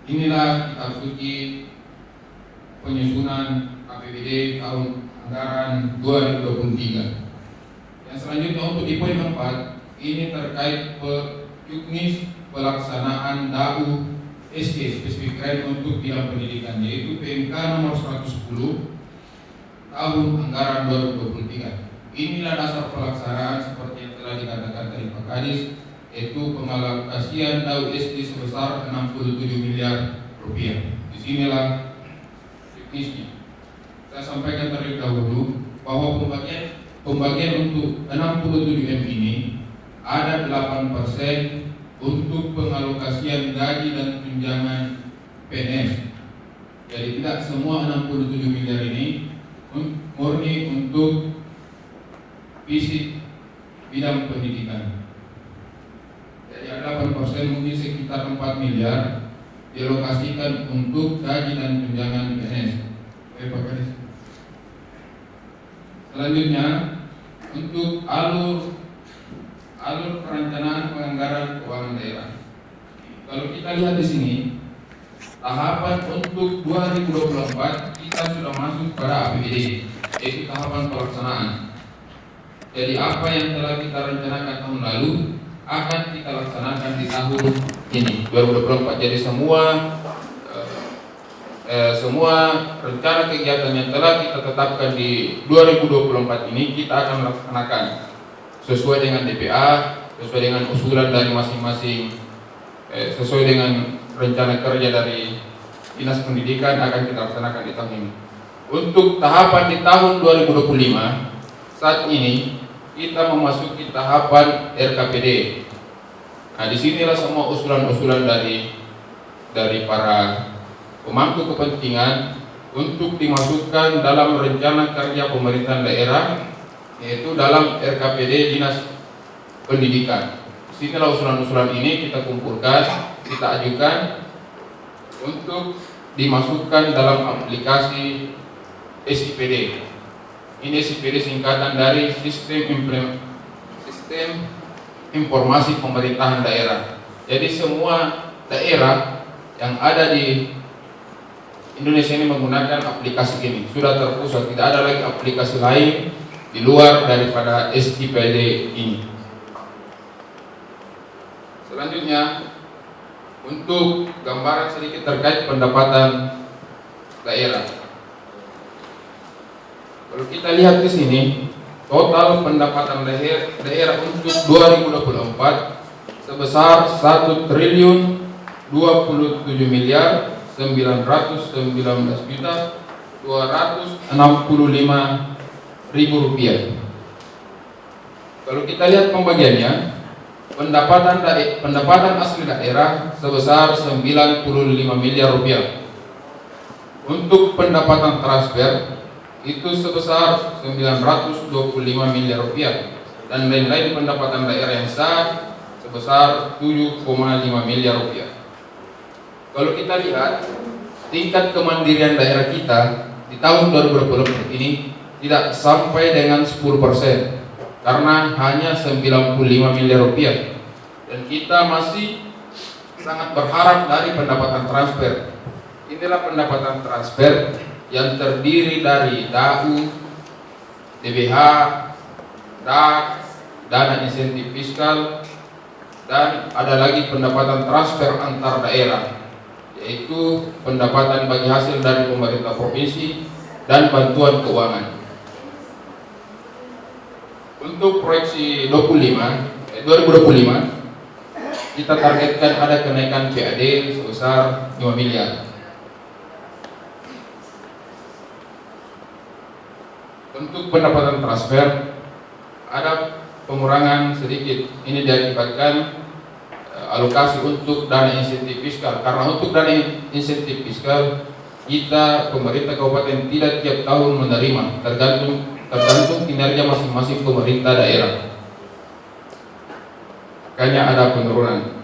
Inilah kitab suci penyusunan APBD tahun anggaran 2023. Yang selanjutnya untuk di poin 4 ini terkait juknis pelaksanaan DAU SD spesifik kredit untuk bidang pendidikan, yaitu PMK nomor 110 tahun anggaran 2023. Inilah dasar pelaksanaan seperti yang telah dikatakan tadi Pak Kadis, yaitu pengalokasian DAU SD sebesar 67 miliar rupiah. Disinilah juknisnya. Saya sampaikan terlebih dahulu bahwa pembagian untuk 67 M ini ada 8% untuk pengalokasian gaji dan tunjangan PNS. Jadi tidak semua 67 miliar ini murni untuk visi bidang pendidikan. Jadi ada 8% mungkin sekitar 4 miliar dialokasikan untuk gaji dan tunjangan PNS. Selanjutnya untuk alur perencanaan penganggaran keuangan daerah. Kalau kita lihat di sini, tahapan untuk 2024 kita sudah masuk pada APBD, yaitu tahapan pelaksanaan. Jadi apa yang telah kita rencanakan tahun lalu akan kita laksanakan di tahun ini 2024. Jadi semua rencana kegiatan yang telah kita tetapkan di 2024 ini kita akan laksanakan sesuai dengan DPA, sesuai dengan usulan dari masing-masing, sesuai dengan rencana kerja dari Dinas Pendidikan akan kita laksanakan di tahun ini. Untuk tahapan di tahun 2025 saat ini kita memasuki tahapan RKPD. Nah, disinilah semua usulan-usulan dari para pemangku kepentingan untuk dimasukkan dalam rencana kerja pemerintahan daerah, yaitu dalam RKPD Dinas Pendidikan. Disinilah usulan-usulan ini kita kumpulkan, kita ajukan untuk dimasukkan dalam aplikasi SIPD. Ini SIPD singkatan dari Sistem Informasi Pemerintahan Daerah. Jadi semua daerah yang ada di Indonesia ini menggunakan aplikasi ini. Sudah terpusat, tidak ada lagi aplikasi lain di luar daripada SIPD ini. Selanjutnya untuk gambaran sedikit terkait pendapatan daerah. Kalau kita lihat di sini, total pendapatan daerah untuk 2024 sebesar 1 triliun 27 miliar 919 juta 265 ribu rupiah. Kalau kita lihat pembagiannya, pendapatan asli daerah sebesar 95 miliar rupiah. Untuk pendapatan transfer itu sebesar 925 miliar rupiah, dan lain-lain pendapatan daerah yang sah sebesar 7,5 miliar rupiah. Kalau kita lihat tingkat kemandirian daerah kita di tahun 2024 ini tidak sampai dengan 10%, karena hanya 95 miliar rupiah, dan kita masih sangat berharap dari pendapatan transfer. Inilah pendapatan transfer yang terdiri dari DAU, DBH, DAK, dana insentif fiskal, Dan ada lagi pendapatan transfer antar daerah, yaitu pendapatan bagi hasil dari pemerintah provinsi dan bantuan keuangan. Untuk proyeksi 2025, kita targetkan ada kenaikan PAD sebesar 5 miliar. Untuk pendapatan transfer, ada pengurangan sedikit. Ini diakibatkan alokasi untuk dana insentif fiskal. Karena untuk dana insentif fiskal, kita pemerintah kabupaten tidak tiap tahun menerima, tergantung kinerja masing-masing pemerintah daerah. Makanya ada penurunan.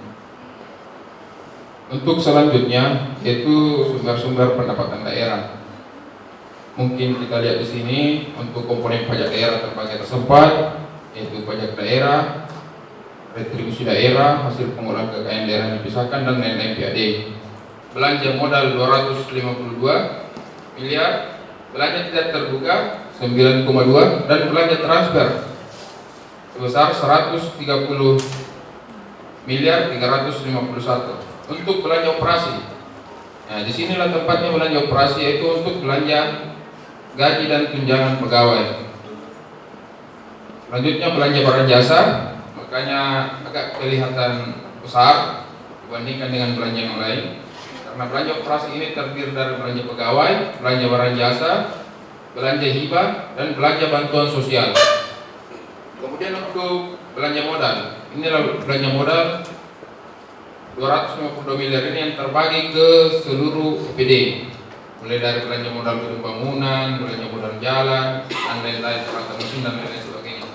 Untuk selanjutnya yaitu sumber-sumber pendapatan daerah. Mungkin kita lihat di sini untuk komponen pajak daerah terbagi tersempat, yaitu pajak daerah, retribusi daerah, hasil pengolahan kekayaan daerah yang dipisahkan, dan lain-lain PAD. Belanja modal 252 miliar, belanja tidak terduga 9,2, dan belanja transfer sebesar 130 miliar 351. Untuk belanja operasi, nah disinilah tempatnya belanja operasi, yaitu untuk belanja gaji dan tunjangan pegawai. Selanjutnya belanja barang jasa, makanya agak kelihatan besar dibandingkan dengan belanja yang lain. Karena belanja operasi ini terdiri dari belanja pegawai, belanja barang jasa, belanja hibah, dan belanja bantuan sosial. Kemudian untuk belanja modal, inilah belanja modal 252 miliar ini yang terbagi ke seluruh OPD, mulai dari belanja modal gedung bangunan, belanja modal jalan, dan lain-lain, peralatan mesin dan lain-lain sebagainya.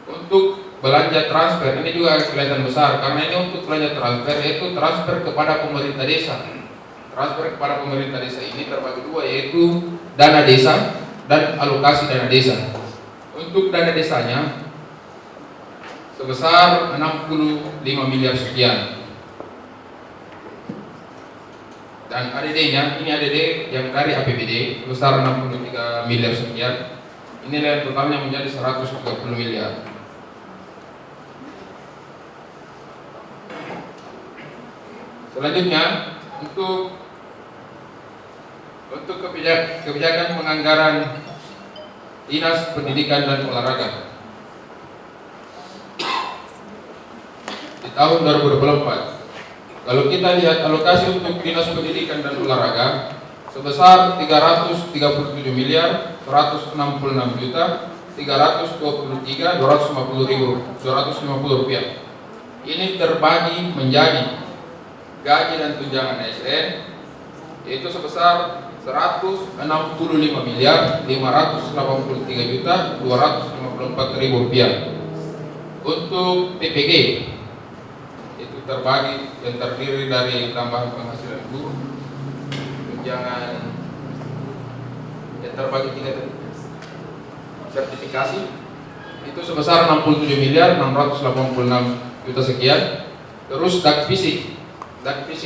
Untuk belanja transfer ini juga kelihatan besar, karena ini untuk belanja transfer yaitu transfer kepada pemerintah desa. Transfer kepada pemerintah desa ini terbagi dua, yaitu dana desa dan alokasi dana desa. Untuk dana desanya sebesar 65 miliar sekian. Dan ADD-nya, ini ADD yang dari APBD sebesar 63 miliar sekian. Inilah yang totalnya menjadi 130 miliar. Selanjutnya untuk kebijakan penganggaran Dinas Pendidikan dan Olahraga di tahun 2024. Kalau kita lihat alokasi untuk Dinas Pendidikan dan Olahraga sebesar 337 miliar 166 juta 323 250 rupiah. Ini terbagi menjadi gaji dan tunjangan ASN, yaitu sebesar 165 miliar 583 juta 254 rupiah. Untuk PPG itu terbagi yang terdiri dari tambahan penghasilan guru, tunjangan yang terbagi 3 sertifikasi itu sebesar 67 miliar 686 juta sekian. Terus dak fisik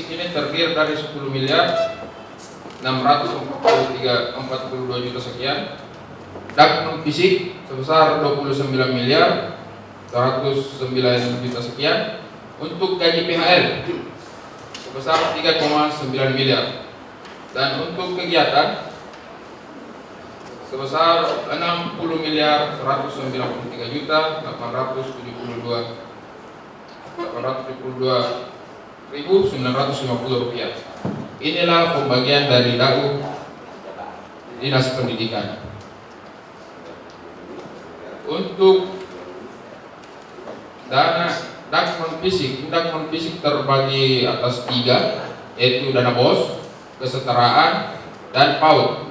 ini terdiri dari 10 miliar 642 juta sekian. Dak non fisik sebesar 29 miliar 109 juta sekian. Untuk gaji PHL sebesar 3,9 miliar. Dan untuk kegiatan sebesar 60 miliar 193 juta 872.950 rupiah. Inilah pembagian dari DAU Dinas Pendidikan. Untuk dana dak non fisik terbagi atas 3, yaitu dana BOS, kesetaraan, dan PAUD.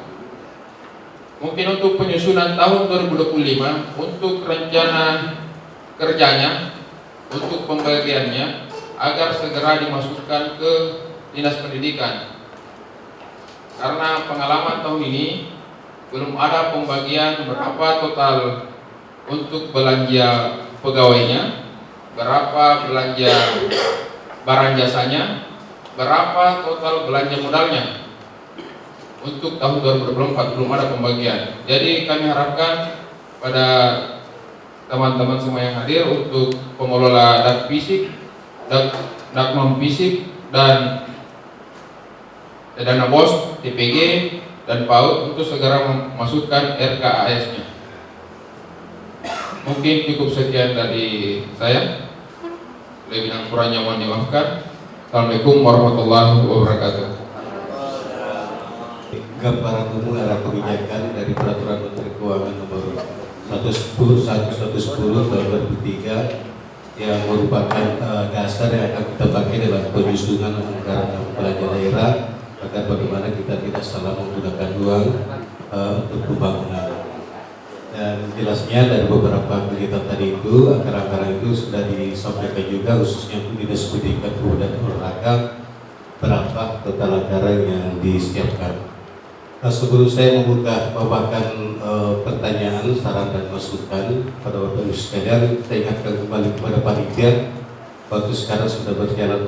Mungkin untuk penyusunan tahun 2025 untuk rencana kerjanya, untuk pembagiannya agar segera dimasukkan ke Dinas Pendidikan. Karena pengalaman tahun ini belum ada pembagian berapa total untuk belanja pegawainya, berapa belanja barang jasanya, berapa total belanja modalnya. Untuk tahun 2024 belum ada pembagian. Jadi kami harapkan pada teman-teman semua yang hadir, untuk pengelola dak fisik, dak non fisik, dan dana bos, TPG, dan PAUD untuk segera memasukkan RKAS-nya. Mungkin cukup sekian dari saya. Lebih dan kurangnya mohon dimaafkan. Assalamualaikum warahmatullahi wabarakatuh. Gambaran umum arah kebijakan dari Peraturan Menteri Keuangan Nomor 110 tahun 2003 yang merupakan dasar yang akan kita pakai dalam penyusunan anggaran belanja daerah agar bagaimana kita tidak salah menggunakan uang untuk pembangunan. Dan jelasnya dari beberapa kegiatan tadi itu, anggaran-anggaran itu sudah disampaikan juga, khususnya untuk Dinas Pendidikan, Pemuda dan Olahraga, berapa total anggaran yang disiapkan. Nah, sebelum saya membawakan pertanyaan, saran dan masukan pada Bapak Ibu sekalian, saya ingatkan kembali kepada panitia, waktu sekarang sudah berjalan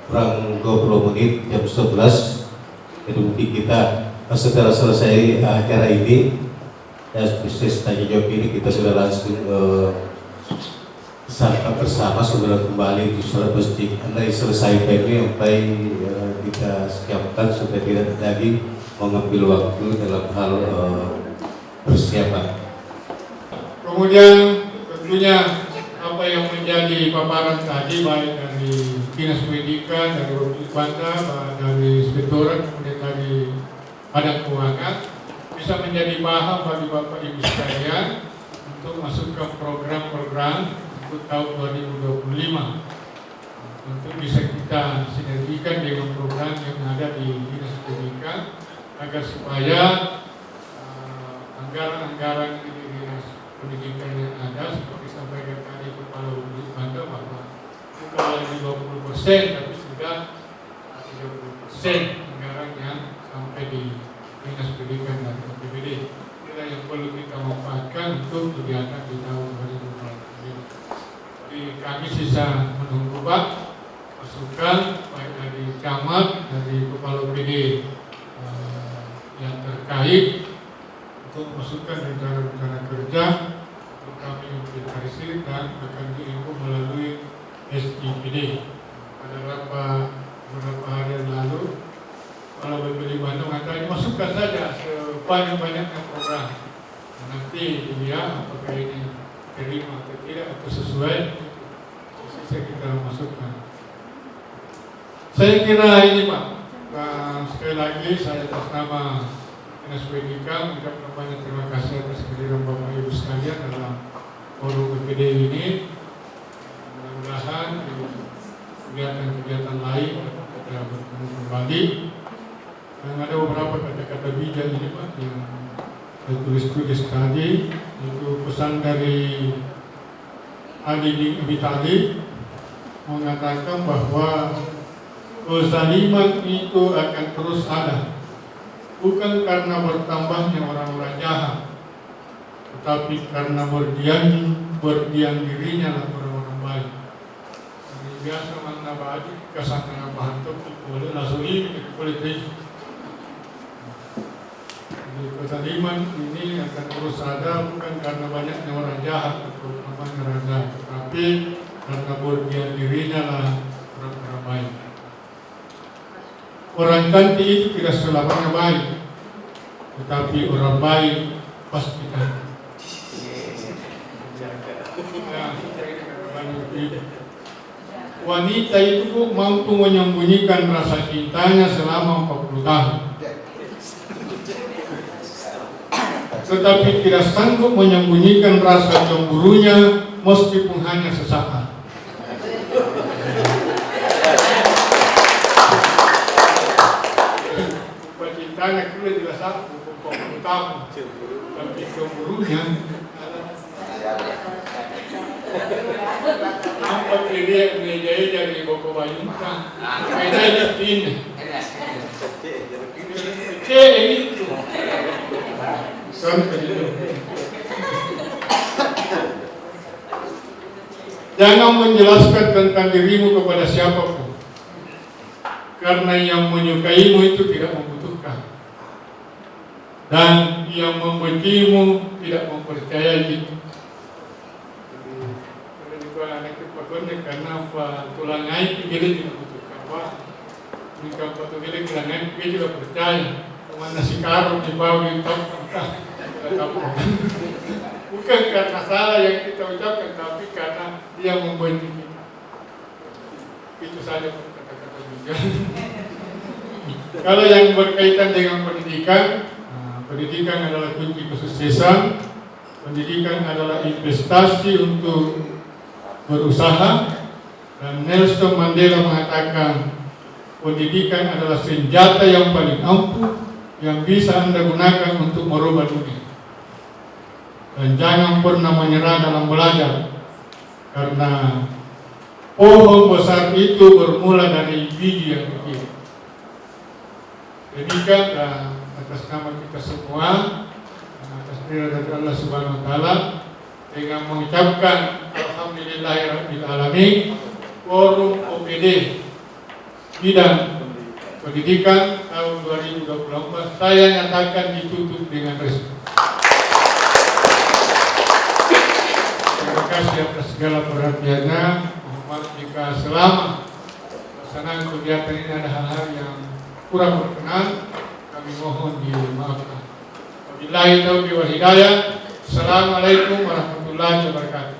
kurang 20 menit, jam 11. Jadi mungkin kita setelah selesai acara ini, proses tanya jawab ini, kita sudah langsung santap bersama, sudah kembali di sholat masjid. Andai selesai ini sampai kita siapkan supaya tidak lagi mengambil waktu dalam hal persiapan. Kemudian tentunya apa yang menjadi paparan tadi, baik dari Dinas Pendidikan, dari Banda, dari Inspektorat, kemudian dari Badan Keuangan, bisa menjadi bahan bagi Bapak Ibu sekalian untuk masukkan program-program untuk tahun 2025, untuk bisa kita sinergikan dengan program yang ada di Dinas Pendidikan agar supaya anggaran-anggaran di Dinas Pendidikan yang ada, seperti sampaikan tadi Kepala Banda, bahwa bukan lagi 20%, tapi sudah 30% anggaran yang sampai di Dinas Pendidikan dan APBD. Inilah yang perlu kita manfaatkan untuk kegiatan di tahun 2025. Jadi kami sisa menunggu Pak masukan baik dari camat, dari Kepala PD yang terkait untuk masukan rencana-rencana kerja untuk kami implementasi dan akan diinfo melalui SIPD. Pada beberapa hari yang lalu, kalau BPD Bandung tadi masukkan saja sebanyak-banyaknya program. Nanti dia apakah ini terima atau tidak atau sesuai, sisa kita masukkan. Saya kira ini Pak, sekali lagi saya atas nama Dinas Pendidikan mengucapkan banyak terima kasih atas kehadiran Bapak Ibu sekalian dalam forum BPD ini. Mudah-mudahan di kegiatan-kegiatan lain kita bertemu kembali. Dan ada beberapa kata-kata bijak ini Pak yang saya tulis tadi, itu pesan dari Ali bin Abi Thalib mengatakan bahwa kezaliman itu akan terus ada, bukan karena bertambahnya orang-orang jahat, tetapi karena berdiam dirinya lah orang-orang baik. Jadi biasa mana baik kesannya bahan tu boleh langsung ini politik. Jadi kezaliman ini akan terus ada, bukan karena banyaknya orang jahat atau namanya raja, tetapi karena berdiam dirinya lah orang-orang baik. Orang cantik itu tidak selamanya baik, tetapi orang baik pasti cantik. Wanita itu mampu menyembunyikan rasa cintanya selama 40 tahun, tetapi tidak sanggup menyembunyikan rasa cemburunya meskipun hanya sesaat. Cintanya kira tidak sanggup 40 tahun, tapi cemburunya nampak dia menjadi dari Boko Bayunta, menjadi ini. Itu. Jangan menjelaskan tentang dirimu kepada siapapun, karena yang menyukaimu itu tidak membutuhkan. dan yang membencimu tidak mempercayai kita. Jadi kalau anak kita karena tulang naik kita tidak butuh kawan. Jika foto kita naik kita juga percaya. Mana si karung di bawah itu bukan karena salah yang kita ucapkan, tapi karena dia membenci kita. Itu saja kata-kata bijak. Kalau yang berkaitan dengan pendidikan, pendidikan adalah kunci kesuksesan. Pendidikan adalah investasi untuk berusaha. Dan Nelson Mandela mengatakan, pendidikan adalah senjata yang paling ampuh yang bisa Anda gunakan untuk merubah dunia. Dan jangan pernah menyerah dalam belajar, karena pohon besar itu bermula dari biji yang kecil. Demikian atas nama kita semua, atas ridha dari Allah Subhanahu Wa Taala, dengan mengucapkan Alhamdulillahirabbil alamin, forum OPD bidang pendidikan tahun 2024 saya nyatakan ditutup dengan resmi. Terima kasih atas segala perhatiannya. Mohon jika selama pelaksanaan kegiatan ini ada hal-hal yang kurang berkenan, kami mohon dimaafkan. Wabillahi taufiq wal hidayah. Assalamualaikum warahmatullahi wabarakatuh.